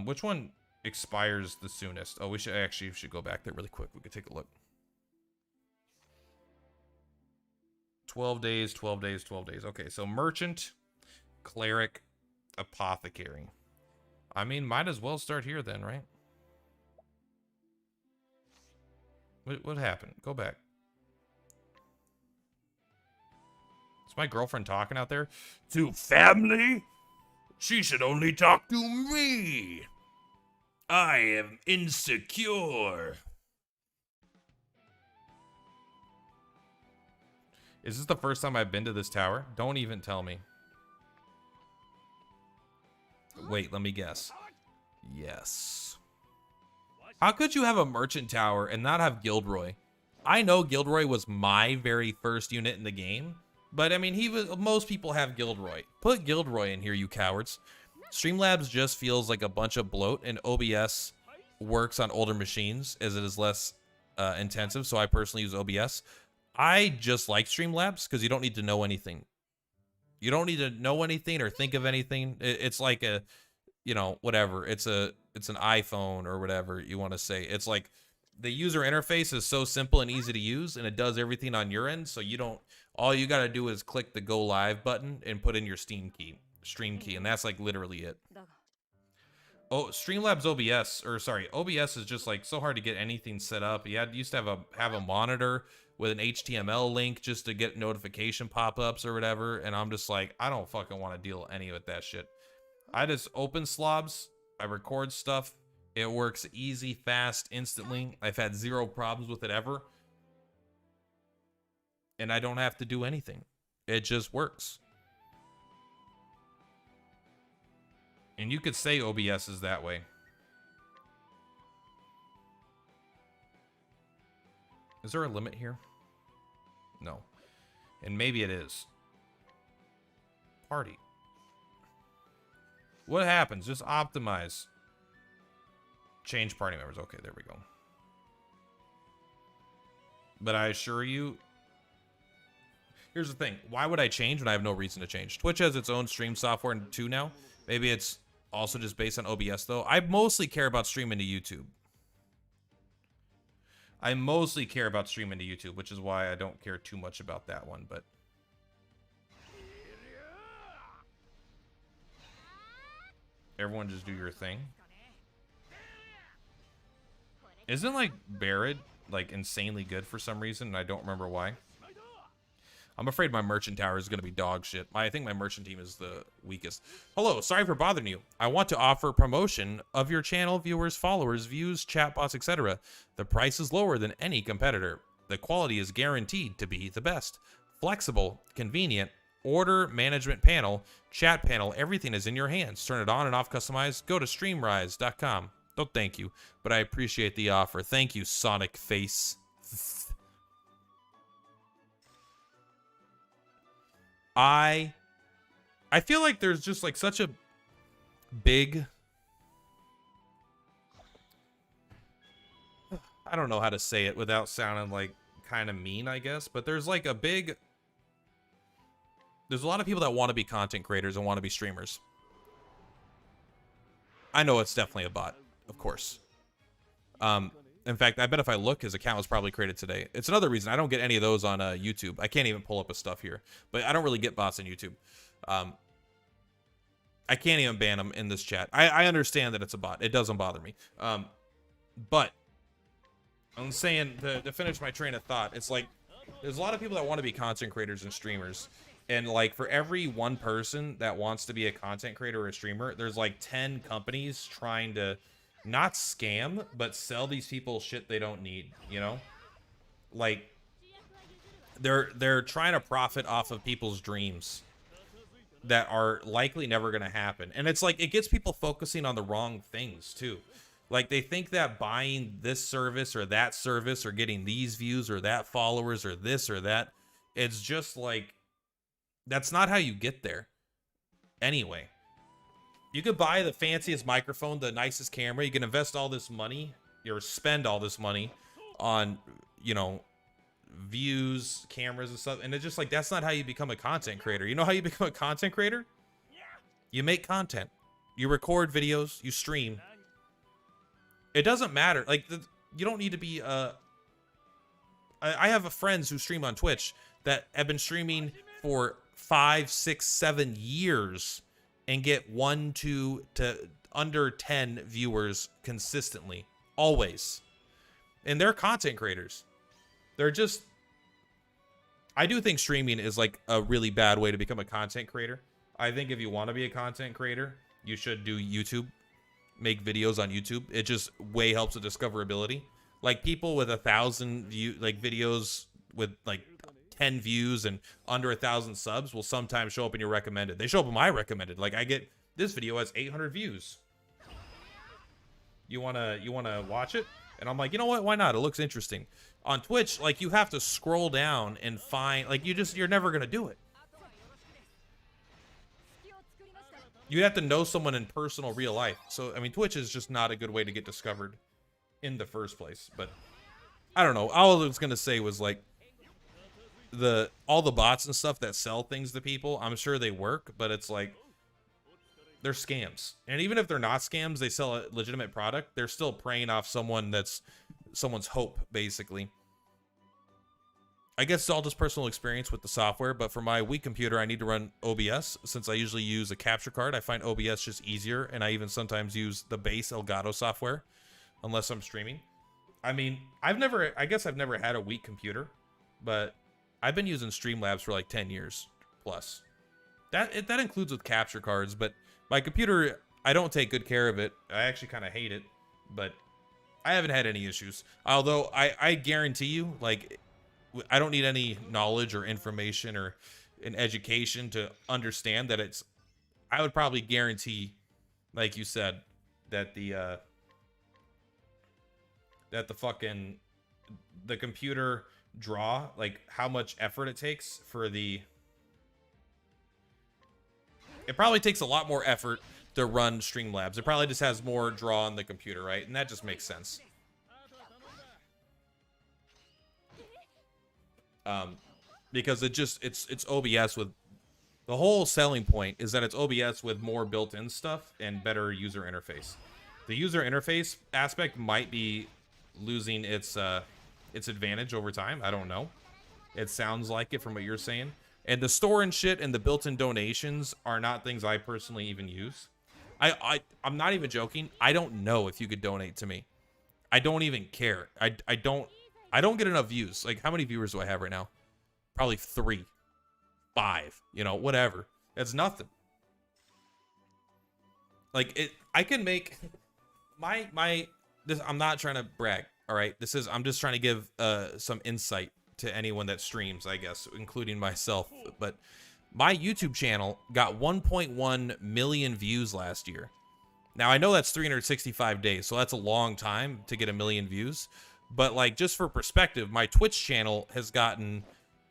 A: Which one expires the soonest? Oh, we should go back there really quick. We could take a look. 12 days, 12 days, 12 days. Okay, so merchant, cleric, apothecary. I mean, might as well start here then, right? What happened? Go back. Is my girlfriend talking out there? To family? She should only talk to me. I am insecure. Is this the first time I've been to this tower? Don't even tell me. Wait, let me guess. Yes. How could you have a merchant tower and not have Gilderoy? I know Gilderoy was my very first unit in the game, but I mean, most people have Gilderoy. Put Gilderoy in here, you cowards. Streamlabs just feels like a bunch of bloat, and OBS works on older machines as it is less intensive, so I personally use OBS. I just like Streamlabs because you don't need to know anything. You don't need to know anything or think of anything. It's like a, you know, whatever. It's an iPhone or whatever you want to say. It's like the user interface is so simple and easy to use, and it does everything on your end. So you don't, all you got to do is click the go live button and put in your stream key. And that's like literally it. Oh, Streamlabs OBS is just like so hard to get anything set up. You used to have a monitor with an HTML link just to get notification pop-ups or whatever, and I'm just like, I don't fucking want to deal any with that shit. I just open Slobs, I record stuff, it works easy, fast, instantly. I've had 0 problems with it ever. And I don't have to do anything. It just works. And you could say OBS is that way. Is there a limit here? No. And maybe it is. Party. What happens? Just optimize. Change party members. Okay, there we go. But I assure you, here's the thing. Why would I change when I have no reason to change? Twitch has its own stream software too now. Maybe it's also just based on OBS, though. I mostly care about streaming to YouTube. I mostly care about streaming to YouTube, which is why I don't care too much about that one, but... Everyone just do your thing. Isn't, like, Barrett, like, insanely good for some reason, and I don't remember why? I'm afraid my merchant tower is going to be dog shit. I think my merchant team is the weakest. Hello, sorry for bothering you. I want to offer promotion of your channel, viewers, followers, views, chatbots, etc. The price is lower than any competitor. The quality is guaranteed to be the best. Flexible, convenient, order management panel, chat panel, everything is in your hands. Turn it on and off customized. Go to streamrise.com. No, thank you, but I appreciate the offer. Thank you, Sonic Face. I feel like there's just like such a big, I don't know how to say it without sounding like kind of mean, I guess, but there's like a big, there's a lot of people that want to be content creators and want to be streamers. I know it's definitely a bot, of course. In fact, I bet if I look, his account was probably created today. It's another reason I don't get any of those on YouTube. I can't even pull up his stuff here. But I don't really get bots on YouTube. I can't even ban them in this chat. I understand that it's a bot. It doesn't bother me. But I'm saying, to finish my train of thought, it's like, there's a lot of people that want to be content creators and streamers. And like, for every one person that wants to be a content creator or a streamer, there's like 10 companies trying to... not scam, but sell these people shit they don't need, you know? Like, they're trying to profit off of people's dreams that are likely never going to happen. And it's like, it gets people focusing on the wrong things, too. Like, they think that buying this service or that service or getting these views or that followers or this or that, it's just like, that's not how you get there. Anyway. You could buy the fanciest microphone, the nicest camera. You can invest all this money, or spend all this money on, you know, views, cameras, and stuff. And it's just like, that's not how you become a content creator. You know how you become a content creator? You make content. You record videos. You stream. It doesn't matter. Like, you don't need to be... I have friends who stream on Twitch that have been streaming for 5, 6, 7 years... and get 1, 2 to under 10 viewers consistently, always. And they're content creators. They're just... I do think streaming is like a really bad way to become a content creator. I think if you want to be a content creator, you should do YouTube. Make videos on YouTube. It just way helps with discoverability. Like, people with 1,000 view, like, videos with like 10 views and under 1,000 subs will sometimes show up in your recommended. They show up in my recommended. Like, I get, this video has 800 views. You wanna watch it? And I'm like, you know what? Why not? It looks interesting. On Twitch, like, you have to scroll down and find, like, you're never gonna do it. You have to know someone in personal real life. So, I mean, Twitch is just not a good way to get discovered in the first place. But I don't know. All I was gonna say was, like, all the bots and stuff that sell things to people, I'm sure they work, but it's like, they're scams. And even if they're not scams, they sell a legitimate product, they're still preying off someone's hope, basically. I guess it's all just personal experience with the software, but for my weak computer, I need to run OBS. Since I usually use a capture card, I find OBS just easier, and I even sometimes use the base Elgato software, unless I'm streaming. I mean, I guess I've never had a weak computer, but I've been using Streamlabs for like 10 years plus. That includes with capture cards, but my computer, I don't take good care of it. I actually kind of hate it, but I haven't had any issues. Although I guarantee you, like, I don't need any knowledge or information or an education to understand that it's, I would probably guarantee, like you said, that the fucking the computer draw, like how much effort it takes for the... It probably takes a lot more effort to run Streamlabs. It probably just has more draw on the computer, right? And that just makes sense. Because it's OBS with... The whole selling point is that it's OBS with more built-in stuff and better user interface. The user interface aspect might be losing its advantage over time. I don't know. It sounds like it from what you're saying. And the store and shit and the built-in donations are not things I personally even use. I'm not even joking. I don't know if you could donate to me. I don't even care. I don't get enough views. Like, how many viewers do I have right now? Probably 3, 5, you know, whatever. That's nothing. Like, I can make this. I'm not trying to brag. All right. I'm just trying to give some insight to anyone that streams, I guess, including myself. But my YouTube channel got 1.1 million views last year. Now, I know that's 365 days, so that's a long time to get 1 million views. But, like, just for perspective, my Twitch channel has gotten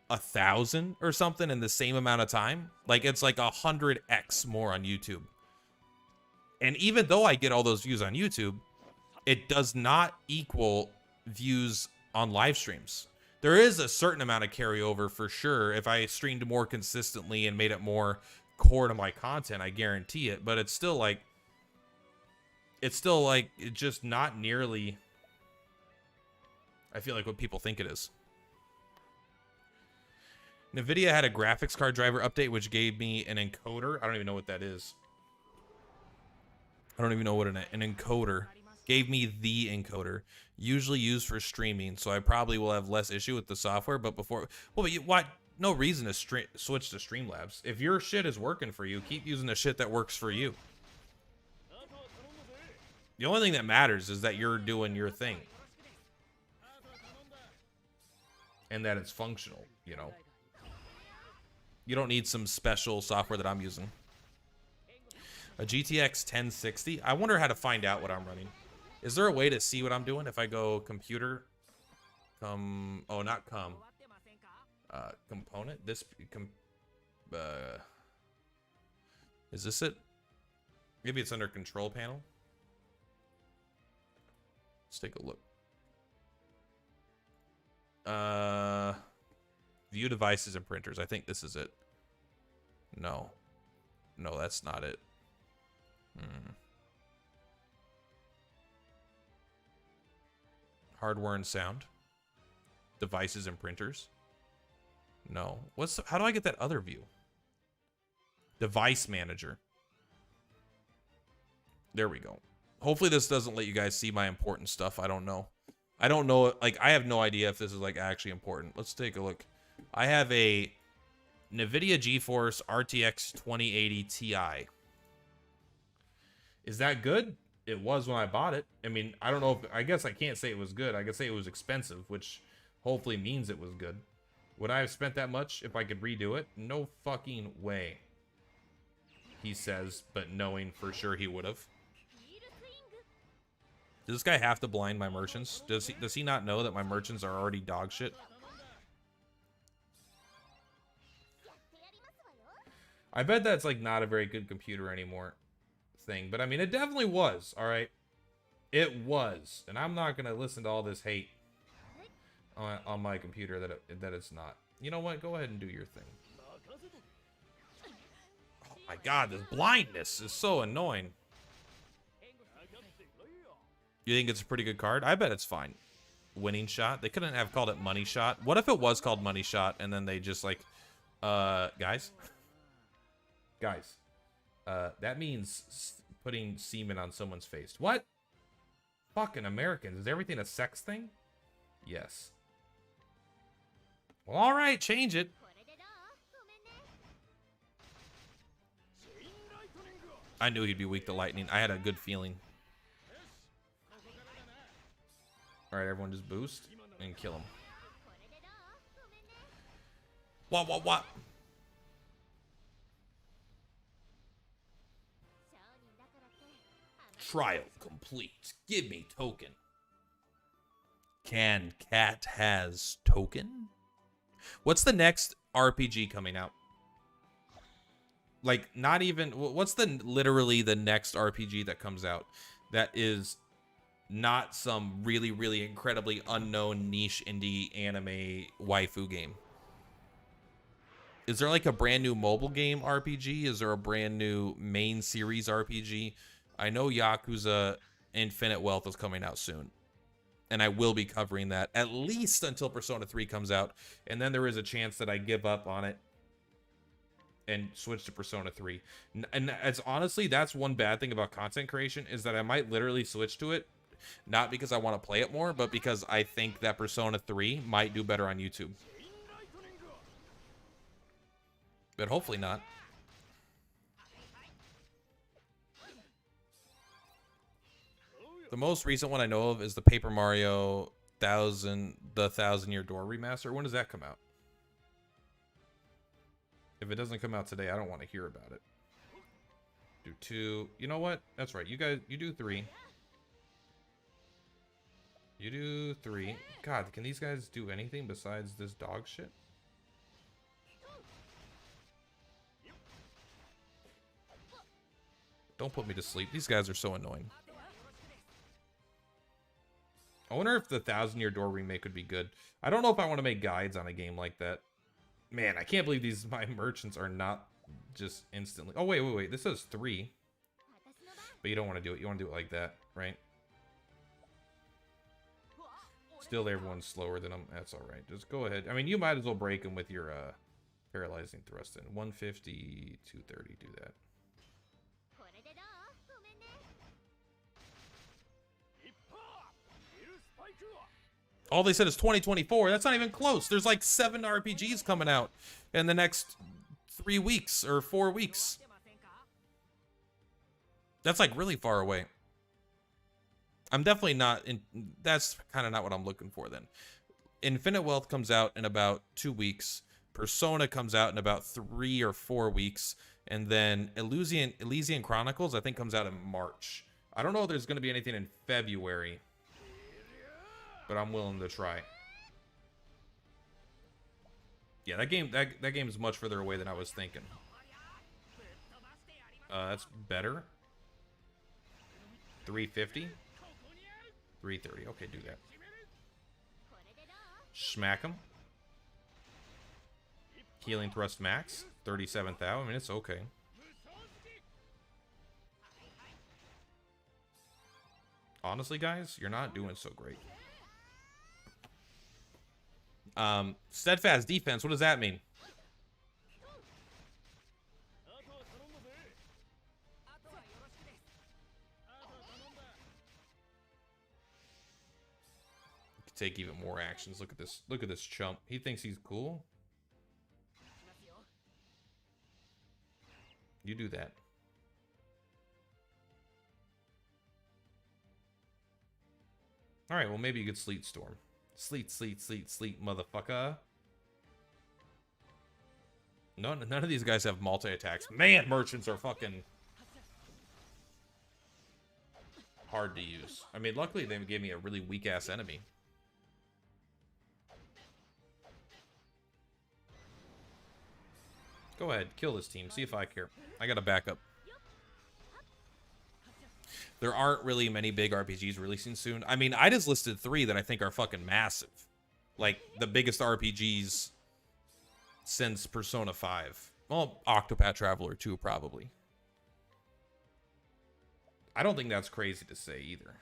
A: 1,000 or something in the same amount of time. Like, it's like 100x more on YouTube. And even though I get all those views on YouTube, it does not equal views on live streams. There is a certain amount of carryover for sure. If I streamed more consistently and made it more core to my content, I guarantee it. But it's still like it's just not nearly, I feel like, what people think it is. NVIDIA had a graphics card driver update, which gave me an encoder. I don't even know what that is. I don't even know what an encoder. Gave me the encoder, usually used for streaming, so I probably will have less issue with the software. But before, well, but what? No reason to switch to Streamlabs. If your shit is working for you, keep using the shit that works for you. The only thing that matters is that you're doing your thing, and that it's functional. You know, you don't need some special software that I'm using. A GTX 1060. I wonder how to find out what I'm running. Is there a way to see what I'm doing if I go computer, component? Is this it? Maybe it's under control panel. Let's take a look. View devices and printers. I think this is it. No, that's not it. Hardware and sound. Devices and printers. No. How do I get that other view? Device manager. There we go. Hopefully this doesn't let you guys see my important stuff. I don't know. Like, I have no idea if this is, like, actually important. Let's take a look. I have a NVIDIA GeForce RTX 2080 Ti. Is that good? It was when I bought it. I mean, I don't know if... I guess I can't say it was good. I can say it was expensive, which hopefully means it was good. Would I have spent that much if I could redo it? No fucking way. He says, but knowing for sure he would have. Does this guy have to blind my merchants? Does he not know that my merchants are already dog shit? I bet that's, like, not a very good computer anymore thing, but I mean, it definitely was. All right, it was, and I'm not gonna listen to all this hate on my computer that it's not. You know what? Go ahead and do your thing. Oh my god, this blindness is so annoying. You think it's a pretty good card? I bet it's fine. Winning shot. They couldn't have called it money shot. What if it was called money shot and then they just like, guys, that means putting semen on someone's face. What? Fucking Americans. Is everything a sex thing? Yes. Well, all right, change it. I knew he'd be weak to lightning. I had a good feeling. All right, everyone just boost and kill him. What? Trial complete. Give me token. Can Cat has token? What's the next RPG coming out? Like, not even... What's literally the next RPG that comes out that is not some really, really incredibly unknown niche indie anime waifu game? Is there like a brand new mobile game RPG? Is there a brand new main series RPG? I know Yakuza Infinite Wealth is coming out soon, and I will be covering that at least until Persona 3 comes out, and then there is a chance that I give up on it and switch to Persona 3. And as honestly, that's one bad thing about content creation, is that I might literally switch to it, not because I want to play it more, but because I think that Persona 3 might do better on YouTube. But hopefully not. The most recent one I know of is the Paper Mario 1000-Year Door remaster. When does that come out? If it doesn't come out today, I don't want to hear about it. Do 2. You know what? That's right. You guys, you do 3. You do 3. God, can these guys do anything besides this dog shit? Don't put me to sleep. These guys are so annoying. I wonder if the 1000-Year Door remake would be good. I don't know if I want to make guides on a game like that. Man, I can't believe my merchants are not just instantly... Oh, wait. This says 3. But you don't want to do it. You want to do it like that, right? Still, everyone's slower than them. That's all right. Just go ahead. I mean, you might as well break them with your paralyzing thrust in. 150, 230, do that. All they said is 2024. That's not even close. There's like 7 RPGs coming out in the next 3 weeks or 4 weeks. That's like really far away. I'm definitely not in. That's kind of not what I'm looking for then. Infinite Wealth comes out in about 2 weeks. Persona comes out in about 3 or 4 weeks. And then Elysian Chronicles, I think, comes out in March. I don't know if there's going to be anything in February, but I'm willing to try. Yeah, that game is much further away than I was thinking. That's better. 350. 330. Okay, do that. Smack him. Healing thrust max. 37,000. I mean, it's okay. Honestly, guys, you're not doing so great. Steadfast defense, what does that mean? Take even more actions. Look at this chump. He thinks he's cool. You do that. All right, well, maybe you could Sleet Storm. Sleet, motherfucker. None of these guys have multi-attacks. Man, merchants are fucking hard to use. I mean, luckily they gave me a really weak-ass enemy. Go ahead, kill this team. See if I care. I got a backup. There aren't really many big RPGs releasing soon. I mean, I just listed 3 that I think are fucking massive. Like, the biggest RPGs since Persona 5. Well, Octopath Traveler 2, probably. I don't think that's crazy to say, either.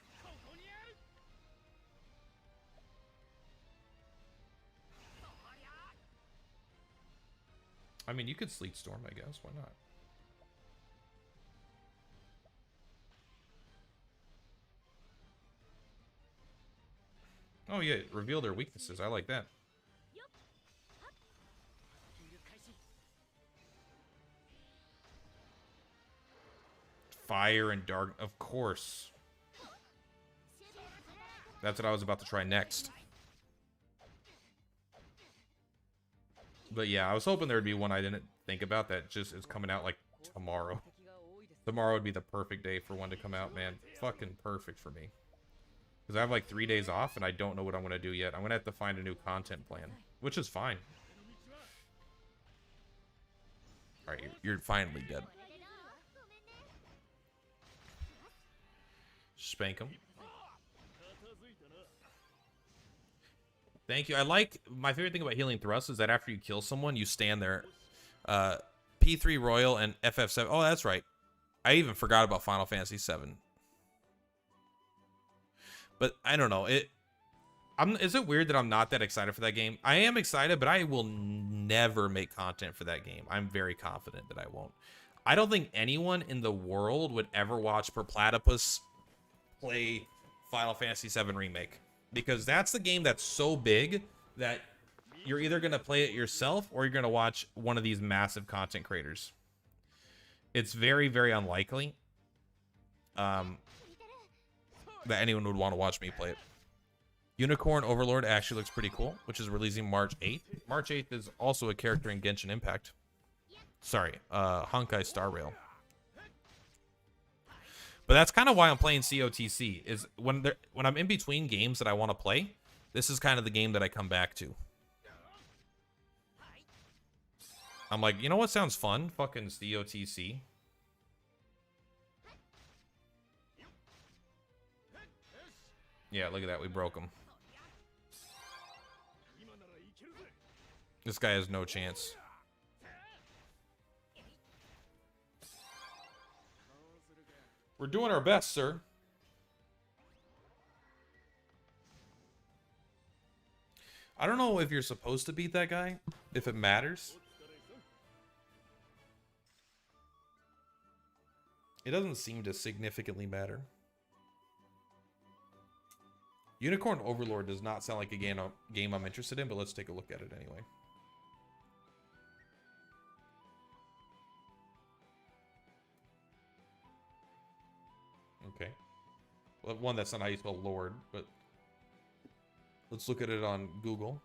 A: I mean, you could Sleet Storm, I guess. Why not? Oh, yeah. Reveal their weaknesses. I like that. Fire and dark. Of course. That's what I was about to try next. But yeah, I was hoping there would be one I didn't think about that just is coming out like tomorrow. Tomorrow would be the perfect day for one to come out, man. Fucking perfect for me. Because I have like 3 days off and I don't know what I'm going to do yet. I'm going to have to find a new content plan, which is fine. All right, you're finally dead. Spank him. Thank you. I like, my favorite thing about healing thrust is that after you kill someone, you stand there. P3 Royal and FF7. Oh, that's right. I even forgot about Final Fantasy 7. But I don't know. Is it weird that I'm not that excited for that game? I am excited, but I will never make content for that game. I'm very confident that I won't. I don't think anyone in the world would ever watch Per Platypus play Final Fantasy 7 Remake. Because that's the game that's so big that you're either going to play it yourself or you're going to watch one of these massive content creators. It's very, very unlikely that anyone would want to watch me play it. Unicorn Overlord actually looks pretty cool, which is releasing March 8th. March 8th is also a character in Genshin Impact. Sorry, Honkai Star Rail. But that's kind of why I'm playing COTC, is when I'm in between games that I want to play, this is kind of the game that I come back to. I'm like, you know what sounds fun? Fucking COTC. Yeah, look at that. We broke him. This guy has no chance. We're doing our best, sir. I don't know if you're supposed to beat that guy, if it matters. It doesn't seem to significantly matter. Unicorn Overlord does not sound like a game I'm interested in, but let's take a look at it anyway. Okay. Well, one, that's not how you spell Lord, but let's look at it on Google.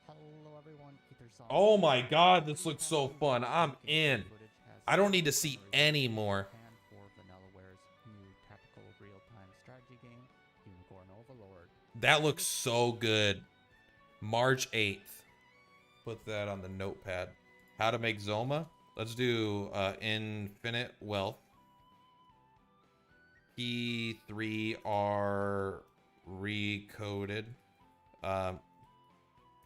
B: Hello everyone.
A: Oh my god, this looks so fun. I'm in. I don't need to see any more. That looks so good. March 8th. Put that on the notepad. How to make Zoma. Let's do Infinite Wealth. P3R recoded.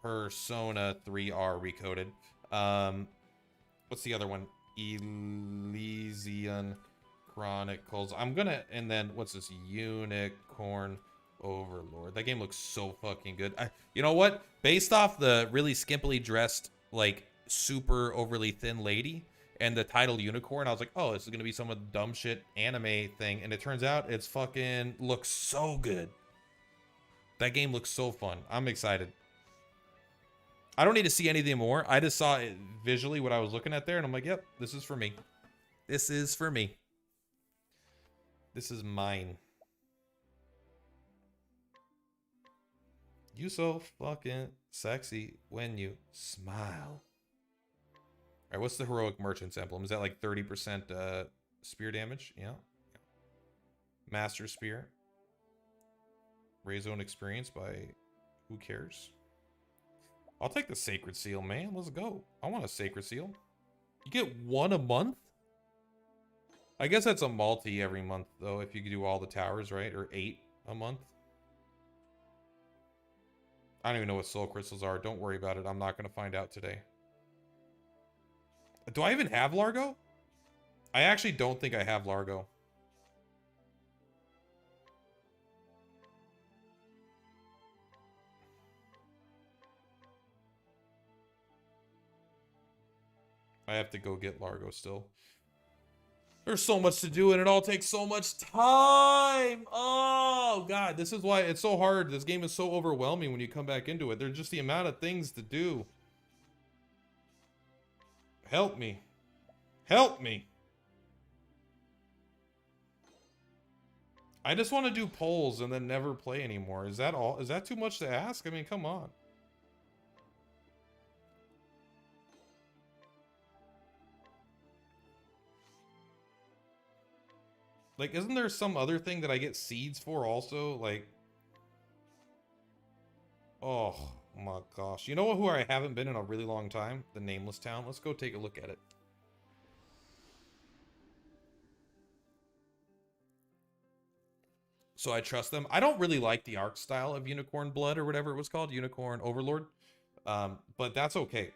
A: Persona 3R recoded. What's the other one? Elysian Chronicles. I'm gonna, and then what's this? Unicorn Overlord. That game looks so fucking good. You know what? Based off the really skimpily dressed, like super overly thin lady and the title Unicorn, I was like, oh, this is gonna be some of the dumb shit anime thing, and it turns out it's fucking looks so good. That game looks so fun. I'm excited. I don't need to see anything more. I just saw it visually what I was looking at there, and I'm like, yep, this is for me. This is for me. This is mine. You so fucking sexy when you smile. All right, what's the heroic merchant's emblem? Is that like 30% spear damage? Yeah. Master spear. Raise own experience by who cares? I'll take the sacred seal, man. Let's go. I want a sacred seal. You get one a month? I guess that's a multi every month, though, if you do all the towers, right? Or 8 a month. I don't even know what soul crystals are. Don't worry about it. I'm not going to find out today. Do I even have Largo? I actually don't think I have Largo. I have to go get Largo still. There's so much to do and it all takes so much time. Oh, God. This is why it's so hard. This game is so overwhelming when you come back into it. There's just the amount of things to do. Help me. Help me. I just want to do polls and then never play anymore. Is that all? Is that too much to ask? I mean, come on. Like, isn't there some other thing that I get seeds for also? Like, oh my gosh. You know who I haven't been in a really long time? The Nameless Town. Let's go take a look at it. So I trust them. I don't really like the art style of Unicorn Blood or whatever it was called, Unicorn Overlord. But that's okay.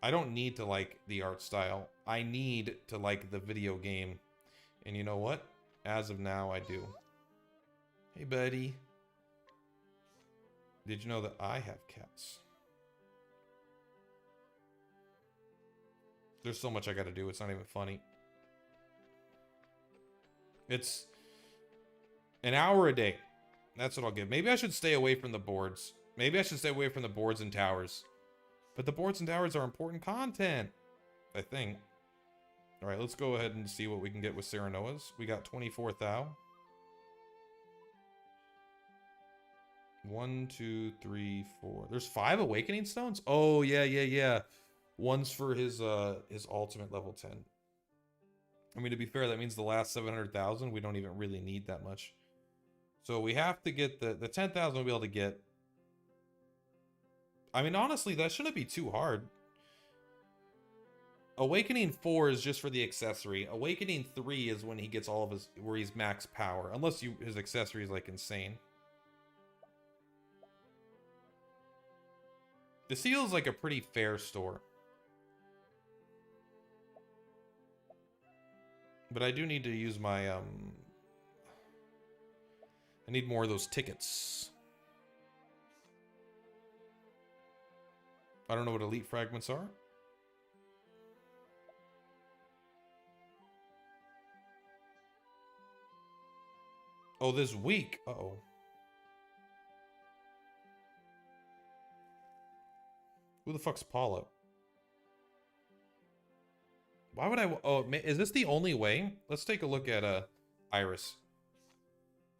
A: I don't need to like the art style. I need to like the video game. And you know what? As of now, I do. Hey, buddy. Did you know that I have cats? There's so much I gotta do. It's not even funny. It's an hour a day. That's what I'll give. Maybe I should stay away from the boards. Maybe I should stay away from the boards and towers. But the boards and towers are important content, I think. All right, let's go ahead and see what we can get with Serenoa's. We got 24 thou. 1, 2, 3, 4. There's 5 awakening stones? Oh, yeah. One's for his ultimate level 10. I mean, to be fair, that means the last 700,000, we don't even really need that much. So we have to get the 10,000 we'll be able to get. I mean, honestly, that shouldn't be too hard. Awakening 4 is just for the accessory. Awakening 3 is when he gets all of his, where he's max power. Unless his accessory is like insane. The seal is like a pretty fair store. But I do need to use my, I need more of those tickets. I don't know what elite fragments are. Oh, this week. Uh-oh. Who the fuck's Paulo? Why would I... Oh, is this the only way? Let's take a look at Iris.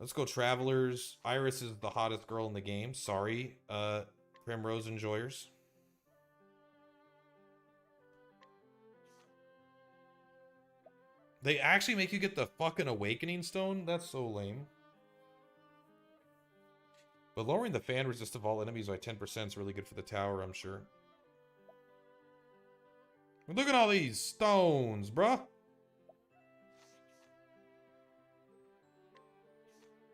A: Let's go Travelers. Iris is the hottest girl in the game. Sorry, Primrose enjoyers. They actually make you get the fucking Awakening Stone? That's so lame. But lowering the fan resist of all enemies by 10% is really good for the tower, I'm sure. Look at all these stones, bruh.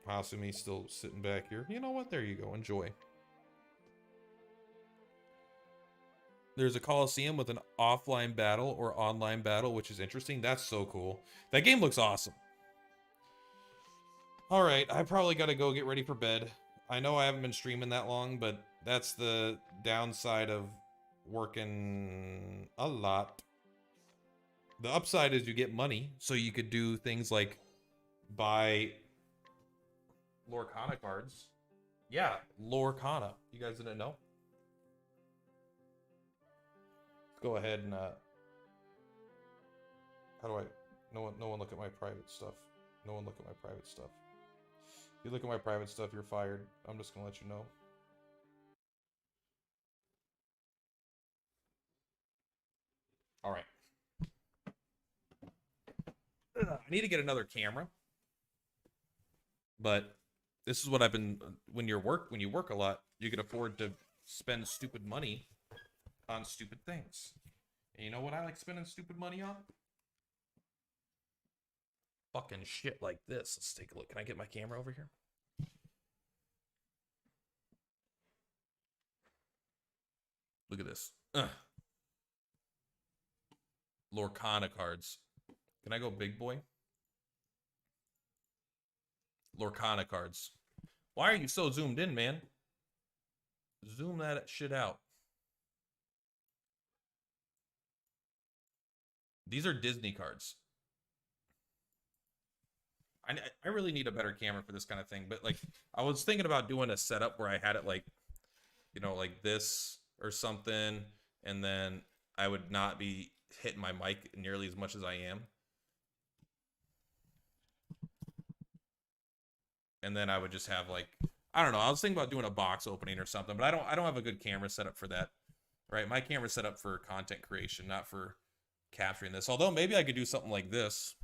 A: Hasumi's still sitting back here. You know what? There you go. Enjoy. There's a Coliseum with an offline battle or online battle, which is interesting. That's so cool. That game looks awesome. All right, I probably got to go get ready for bed. I know I haven't been streaming that long, but that's the downside of working a lot. The upside is you get money, so you could do things like buy Lorcana cards. Yeah, Lorcana. You guys didn't know? Go ahead and how do I? No one look at my private stuff. No one look at my private stuff. If you look at my private stuff, you're fired. I'm just gonna let you know. All right. I need to get another camera, but this is what I've been. When you work a lot, you can afford to spend stupid money on stupid things. And you know what I like spending stupid money on? Fucking shit like this. Let's take a look. Can I get my camera over here? Look at this. Lorcana cards. Can I go big boy? Lorcana cards. Why are you so zoomed in, man? Zoom that shit out. These are Disney cards. I really need a better camera for this kind of thing, but like I was thinking about doing a setup where I had it like, you know, like this or something, and then I would not be hitting my mic nearly as much as I am. and then I would just have like, I don't know. I was thinking about doing a box opening or something, but I don't have a good camera set up for that. Right, my camera's set up for content creation, not for capturing this. Although maybe I could do something like this,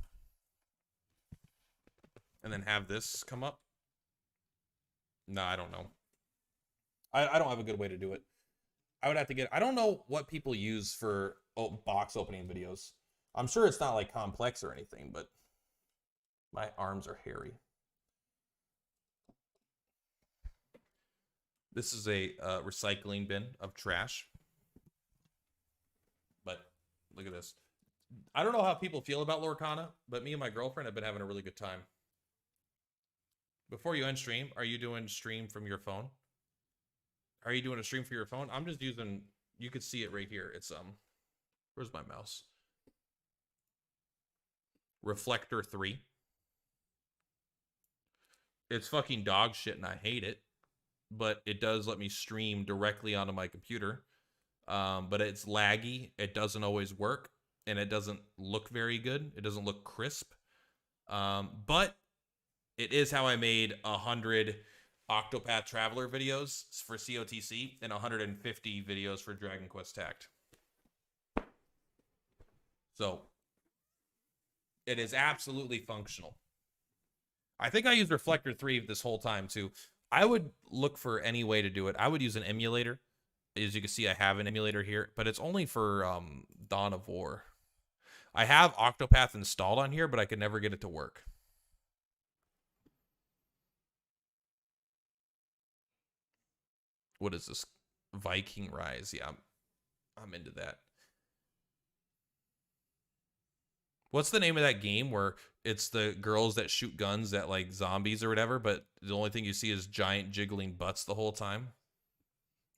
A: and then have this come up. No, I don't know. I don't have a good way to do it. I would have to get. I don't know what people use for box opening videos. I'm sure it's not like complex or anything, but my arms are hairy. This is a recycling bin of trash. But look at this. I don't know how people feel about Lorcana, but me and my girlfriend have been having a really good time. Before you end stream, are you doing stream from your phone? Are you doing a stream for your phone? I'm just using, you could see it right here. It's, where's my mouse? Reflector 3. It's fucking dog shit and I hate it, but it does let me stream directly onto my computer. But it's laggy. It doesn't always work, and it doesn't look very good. It doesn't look crisp. But it is how I made 100 Octopath Traveler videos for COTC and 150 videos for Dragon Quest Tact. So it is absolutely functional. I think I used Reflector 3 this whole time too. I would look for any way to do it. I would use an emulator. As you can see, I have an emulator here, but it's only for Dawn of War. I have Octopath installed on here, but I could never get it to work. What is this? Viking Rise. Yeah, I'm into that. What's the name of that game where it's the girls that shoot guns at like zombies or whatever, but the only thing you see is giant jiggling butts the whole time?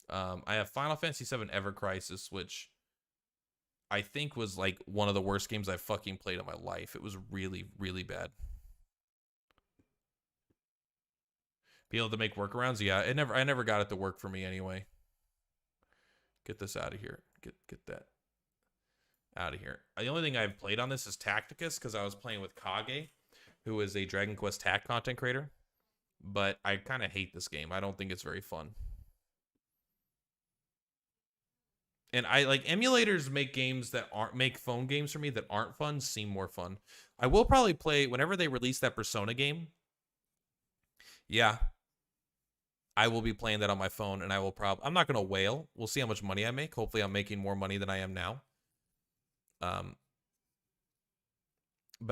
A: I have Final Fantasy VII Ever Crisis, which I think was like one of the worst games I've fucking played in my life. It was really, really bad. Be able to make workarounds? Yeah, I never got it to work for me anyway. Get this out of here. Get that out of here. The only thing I've played on this is Tacticus because I was playing with Kage, who is a Dragon Quest Tact content creator. But I kind of hate this game. I don't think it's very fun. And I like emulators make games that make phone games for me that aren't fun seem more fun. I will probably play whenever they release that Persona game. Yeah. I will be playing that on my phone, and I will I'm not going to whale. We'll see how much money I make. Hopefully I'm making more money than I am now. But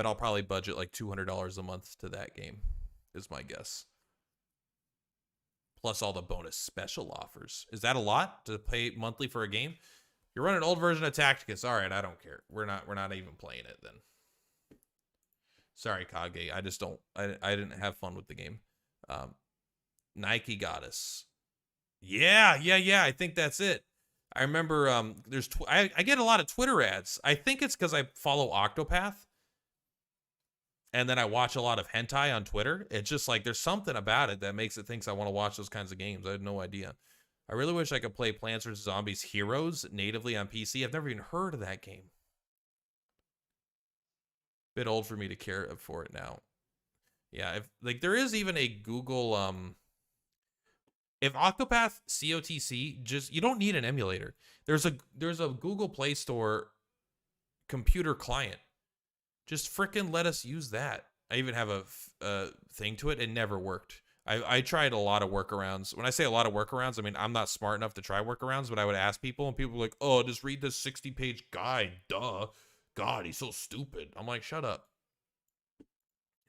A: I'll probably budget like $200 a month to that game, is my guess. Plus all the bonus special offers. Is that a lot to pay monthly for a game? You're running an old version of Tacticus. All right, I don't care. We're not even playing it then. Sorry, Kage. I just don't. I didn't have fun with the game. Nike Goddess. Yeah. I think that's it. I remember I get a lot of Twitter ads. I think it's because I follow Octopath. And then I watch a lot of hentai on Twitter. It's just like there's something about it that makes it thinks I want to watch those kinds of games. I had no idea. I really wish I could play Plants vs. Zombies Heroes natively on PC. I've never even heard of that game. Bit old for me to care for it now. Yeah, if like there is even a Google if Octopath COTC, just you don't need an emulator. There's a Google Play Store computer client. Just frickin' let us use that. I even have a thing to it. It never worked. I tried a lot of workarounds. When I say a lot of workarounds, I mean, I'm not smart enough to try workarounds, but I would ask people, and people were like, oh, just read this 60-page guide. Duh. God, he's so stupid. I'm like, shut up.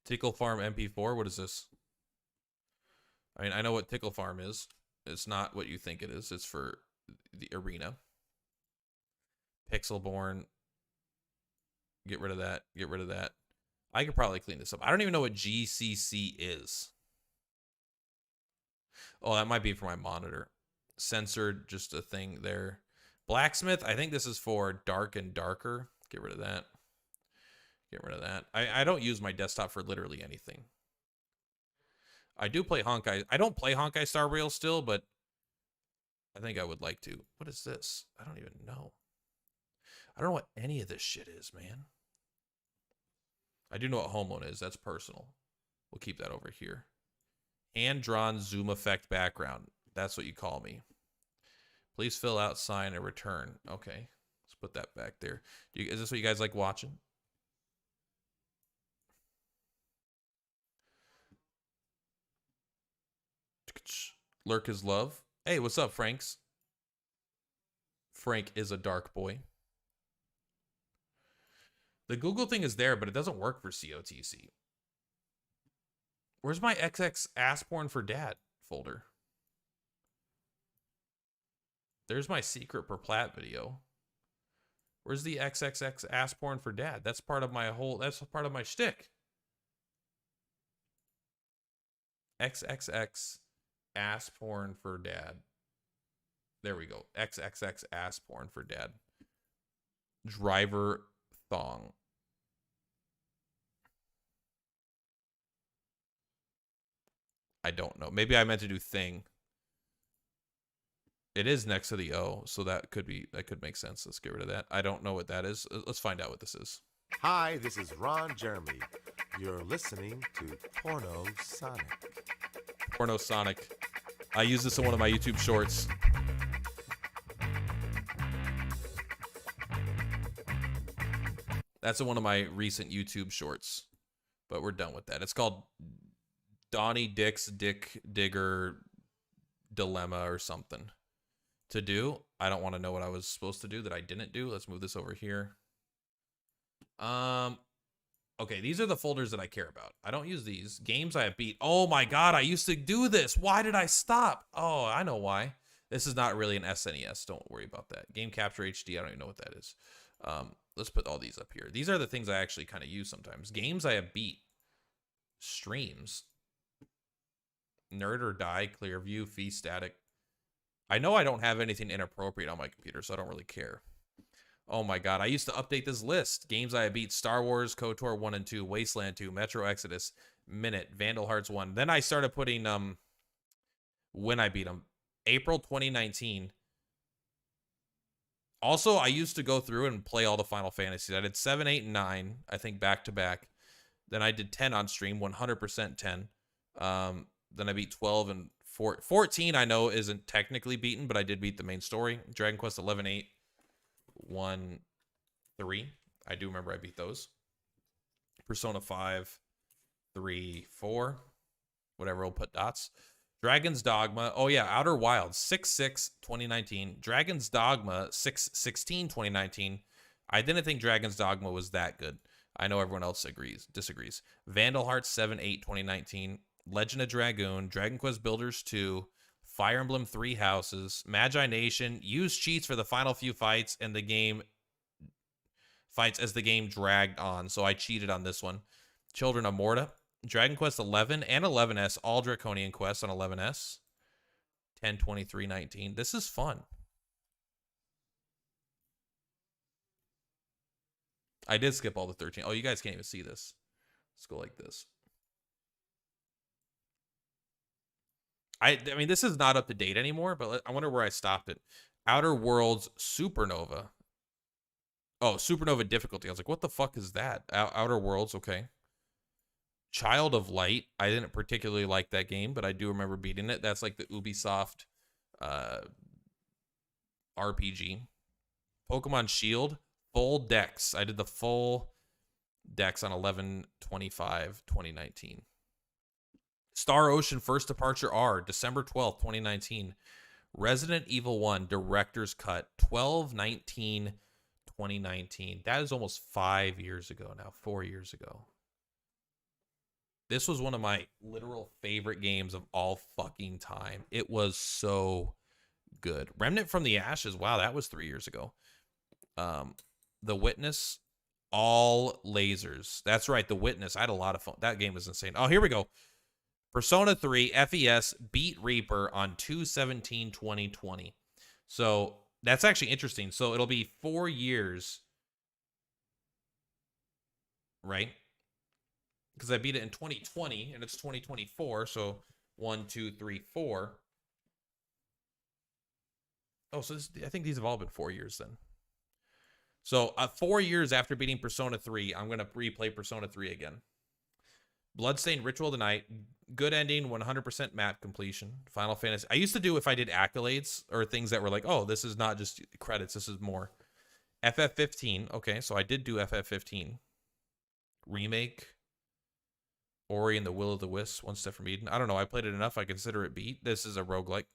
A: Tickle Farm MP4? What is this? I mean, I know what Tickle Farm is. It's not what you think it is. It's for the arena. Pixelborn. Get rid of that. Get rid of that. I could probably clean this up. I don't even know what GCC is. Oh, that might be for my monitor. Censored, just a thing there. Blacksmith, I think this is for dark and darker. Get rid of that. Get rid of that. I don't use my desktop for literally anything. I do play Honkai. I don't play Honkai Star Rail still, but I think I would like to. What is this? I don't even know. I don't know what any of this shit is, man. I do know what Home Loan is. That's personal. We'll keep that over here. Hand-drawn zoom effect background. That's what you call me. Please fill out, sign, and return. Okay. Let's put that back there. Is this what you guys like watching? Lurk is love. Hey, what's up, Franks? Frank is a dark boy. The Google thing is there, but it doesn't work for COTC. Where's my XX ass porn for dad folder? There's my secret per plat video. Where's the XXX ass porn for dad? That's part of my whole, that's part of my shtick. XXX ass porn for dad. There we go. XXX ass porn for dad. Driver thong. I don't know. Maybe I meant to do thing. It is next to the O, so that could make sense. Let's get rid of that. I don't know what that is. Let's find out what this is.
C: Hi, this is Ron Jeremy. You're listening to Porno Sonic.
A: Porno Sonic. I use this in one of my YouTube shorts. That's in one of my recent YouTube shorts. But we're done with that. It's called Donnie Dick's Dick Digger Dilemma or something. To do. I don't want to know what I was supposed to do that I didn't do. Let's move this over here. Okay, these are the folders that I care about. I don't use these. Games I have beat. Oh my god, I used to do this. Why did I stop? Oh, I know why. This is not really an SNES. Don't worry about that. Game Capture HD, I don't even know what that is. Let's put all these up here. These are the things I actually kind of use sometimes. Games I have beat. Streams. Nerd or Die, Clearview, Fee Static. I know I don't have anything inappropriate on my computer, so I don't really care. Oh my god, I used to update this list. Games I beat: Star Wars, KOTOR 1 and 2, Wasteland 2, Metro Exodus, Minute, Vandal Hearts 1. Then I started putting when I beat them. April 2019. Also, I used to go through and play all the Final Fantasies. I did 7, 8, and 9, I think back to back. Then I did 10 on stream, 100% 10. Then I beat 12 and 14 I know isn't technically beaten, but I did beat the main story. Dragon Quest 11, 8, 1, 3. I do remember I beat those. Persona 5, 3, 4. Whatever, we'll put dots. Dragon's Dogma. Oh, yeah, Outer Wilds. 6/6, 2019. Dragon's Dogma, 6/16, 2019. I didn't think Dragon's Dogma was that good. I know everyone else disagrees. Vandal Hearts 7, 8, 2019. Legend of Dragoon, Dragon Quest Builders 2, Fire Emblem 3 Houses, Magi Nation, used cheats for the final few fights and the game fights as the game dragged on, so I cheated on this one. Children of Morta, Dragon Quest 11 and 11S, all Draconian quests on 11S. 10/23/19. This is fun. I did skip all the 13. Oh, you guys can't even see this. Let's go like this. I mean, this is not up to date anymore, but I wonder where I stopped it. Outer Worlds Supernova. Oh, Supernova difficulty. I was like, what the fuck is that? Outer Worlds, okay. Child of Light. I didn't particularly like that game, but I do remember beating it. That's like the Ubisoft RPG. Pokemon Shield. Full decks. I did the full decks on 11/25/2019. Star Ocean First Departure R, December 12th, 2019. Resident Evil 1 Director's Cut, 12/19/2019. That is almost 5 years ago now, 4 years ago. This was one of my literal favorite games of all fucking time. It was so good. Remnant from the Ashes, wow, that was 3 years ago. The Witness, all lasers. That's right, The Witness. I had a lot of fun. That game was insane. Oh, here we go. Persona 3 FES beat Reaper on 2/17/2020. So that's actually interesting. So it'll be 4 years, right? Because I beat it in 2020 and it's 2024. So 1, 2, 3, 4. Oh, so I think these have all been 4 years then. So 4 years after beating Persona 3, I'm going to replay Persona 3 again. Bloodstained Ritual of the Night, good ending, 100% map completion. Final Fantasy. I used to do if I did accolades or things that were like, oh, this is not just credits, this is more. FF15. Okay, so I did do FF15. Remake. Ori and the Will of the Wisps, One Step from Eden. I don't know. I played it enough. I consider it beat. This is a roguelike.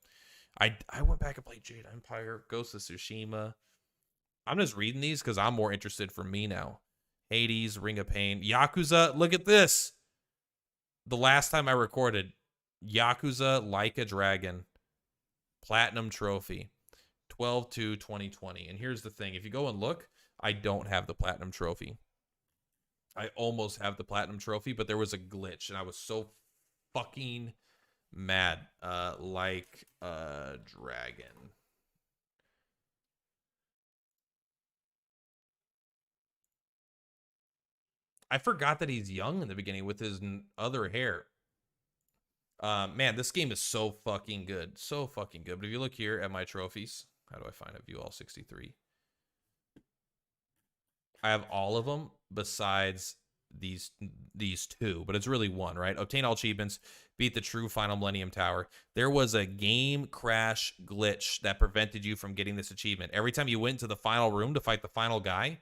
A: I went back and played Jade Empire, Ghost of Tsushima. I'm just reading these because I'm more interested for me now. Hades, Ring of Pain, Yakuza. Look at this. The last time I recorded, Yakuza Like a Dragon, Platinum Trophy, 12/2/2020. And here's the thing. If you go and look, I don't have the Platinum Trophy. I almost have the Platinum Trophy, but there was a glitch, and I was so fucking mad. Like a Dragon. I forgot that he's young in the beginning with his other hair. Man, this game is so fucking good. So fucking good. But if you look here at my trophies, how do I find it? View all 63. I have all of them besides these two, but it's really one, right? Obtain all achievements, beat the true final Millennium Tower. There was a game crash glitch that prevented you from getting this achievement. Every time you went to the final room to fight the final guy,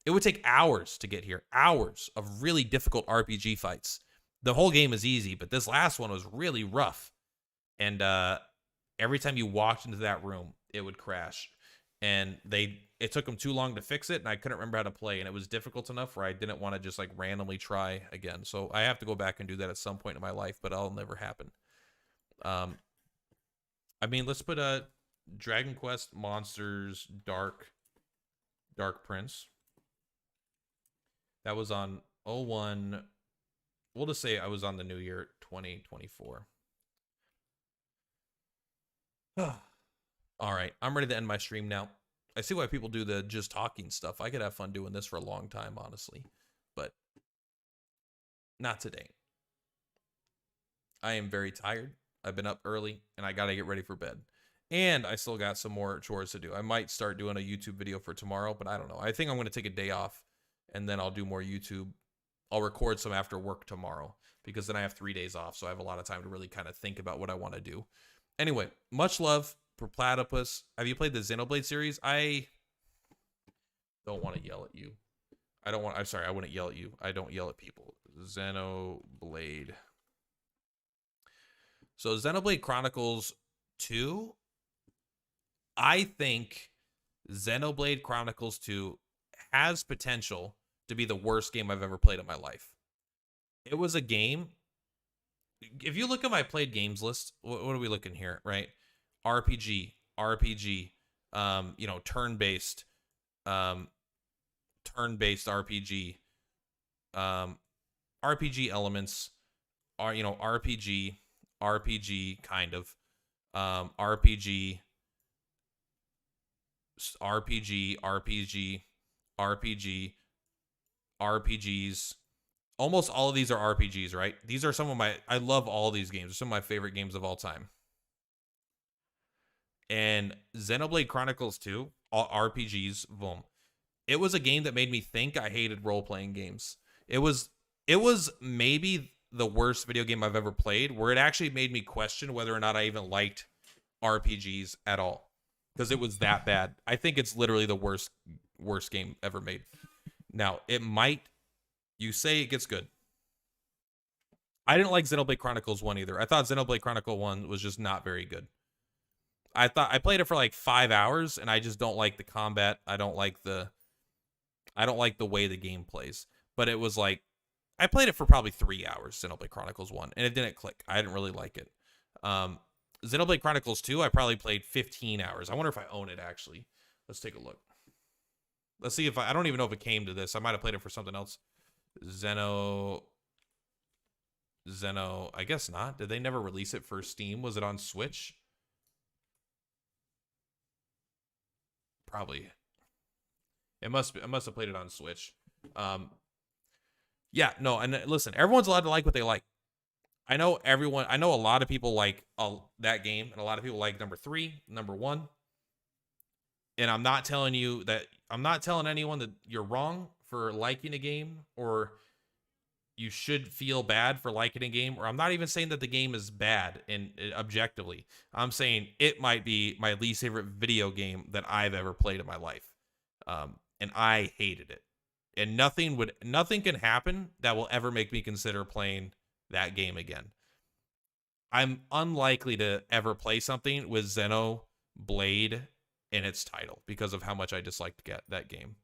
A: it would take hours to get here. Hours of really difficult RPG fights. The whole game is easy, but this last one was really rough. And every time you walked into that room, it would crash. And it took them too long to fix it, and I couldn't remember how to play, and it was difficult enough where I didn't want to just like randomly try again. So I have to go back and do that at some point in my life, but that'll never happen. I mean, let's put a Dragon Quest Monsters Dark Prince. That was on 01. We'll just say I was on the new year 2024. All right, I'm ready to end my stream now. I see why people do the just talking stuff. I could have fun doing this for a long time, honestly, but not today. I am very tired. I've been up early, and I got to get ready for bed. And I still got some more chores to do. I might start doing a YouTube video for tomorrow, but I don't know. I think I'm going to take a day off, and then I'll do more YouTube. I'll record some after work tomorrow, because then I have 3 days off, so I have a lot of time to really kind of think about what I want to do. Anyway, much love for Platypus. Have you played the Xenoblade series? I don't want to yell at you. I'm sorry, I wouldn't yell at you. I don't yell at people. Xenoblade. So Xenoblade Chronicles 2. I think Xenoblade Chronicles 2 has potential to be the worst game I've ever played in my life. It was a game. If you look at my played games list, what are we looking here, right? RPG, turn-based RPG, RPG elements are, RPG kind of, RPGs. Almost all of these are RPGs, right? These are I love all these games. They're some of my favorite games of all time. And Xenoblade Chronicles 2, all RPGs, boom. It was a game that made me think I hated role-playing games. It was maybe the worst video game I've ever played, where it actually made me question whether or not I even liked RPGs at all, because it was that bad. I think it's literally the worst game ever made. Now, you say it gets good. I didn't like Xenoblade Chronicles 1 either. I thought Xenoblade Chronicle 1 was just not very good. I played it for like 5 hours, and I just don't like the combat. I don't like the way the game plays. But it was like, I played it for probably 3 hours, Xenoblade Chronicles 1, and it didn't click. I didn't really like it. Xenoblade Chronicles 2, I probably played 15 hours. I wonder if I own it, actually. Let's take a look. Let's see if I don't even know if it came to this. I might have played it for something else. Zeno, I guess not. Did they never release it for Steam? Was it on Switch? Probably. I must have played it on Switch. Yeah, no, and listen, everyone's allowed to like what they like. I know a lot of people like that game, and a lot of people like number 3, number 1. And I'm not telling anyone that you're wrong for liking a game or you should feel bad for liking a game, or I'm not even saying that the game is bad and objectively. I'm saying it might be my least favorite video game that I've ever played in my life. And I hated it. And nothing can happen that will ever make me consider playing that game again. I'm unlikely to ever play something with Xenoblade in its title because of how much I disliked that game.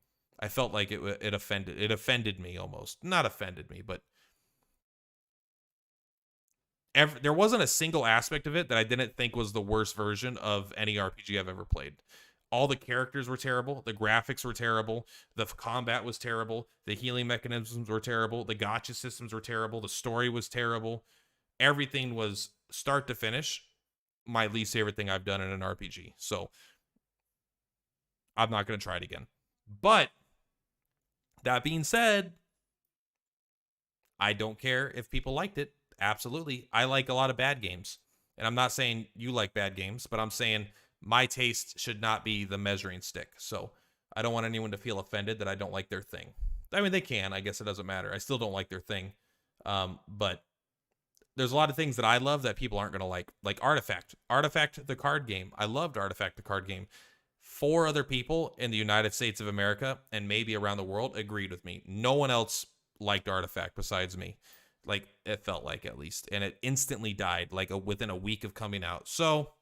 A: I felt like it offended me almost. Not offended me, but there wasn't a single aspect of it that I didn't think was the worst version of any RPG I've ever played. All the characters were terrible. The graphics were terrible. The combat was terrible. The healing mechanisms were terrible. The gacha systems were terrible. The story was terrible. Everything was start to finish my least favorite thing I've done in an RPG. So I'm not going to try it again. But that being said, I don't care if people liked it. Absolutely. I like a lot of bad games. And I'm not saying you like bad games, but I'm saying my taste should not be the measuring stick. So I don't want anyone to feel offended that I don't like their thing. I mean, they can. I guess it doesn't matter. I still don't like their thing. But there's a lot of things that I love that people aren't going to like Artifact. Artifact, the card game. I loved Artifact, the card game. 4 other people in the United States of America and maybe around the world agreed with me. No one else liked Artifact besides me. Like, it felt like, at least. And it instantly died, like, within a week of coming out. So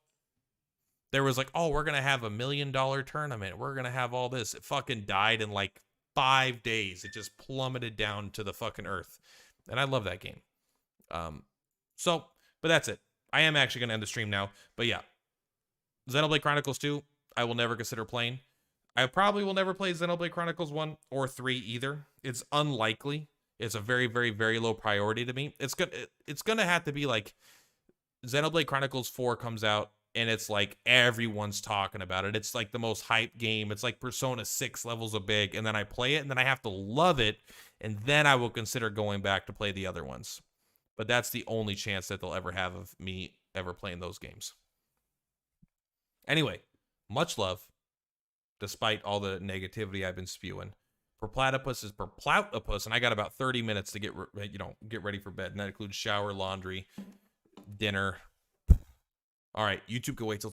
A: there was like, oh, we're going to have $1 million tournament. We're going to have all this. It fucking died in like 5 days. It just plummeted down to the fucking earth. And I love that game. But that's it. I am actually going to end the stream now. But yeah, Xenoblade Chronicles 2, I will never consider playing. I probably will never play Xenoblade Chronicles 1 or 3 either. It's unlikely. It's a very, very, very low priority to me. It's gonna have to be like Xenoblade Chronicles 4 comes out and it's like everyone's talking about it. It's like the most hyped game. It's like Persona 6 levels of big, and then I play it and then I have to love it, and then I will consider going back to play the other ones. But that's the only chance that they'll ever have of me ever playing those games. Anyway, much love, despite all the negativity I've been spewing. Perplatypus is Perplatypus, and I got about 30 minutes to get ready for bed, and that includes shower, laundry, dinner. All right, YouTube can wait till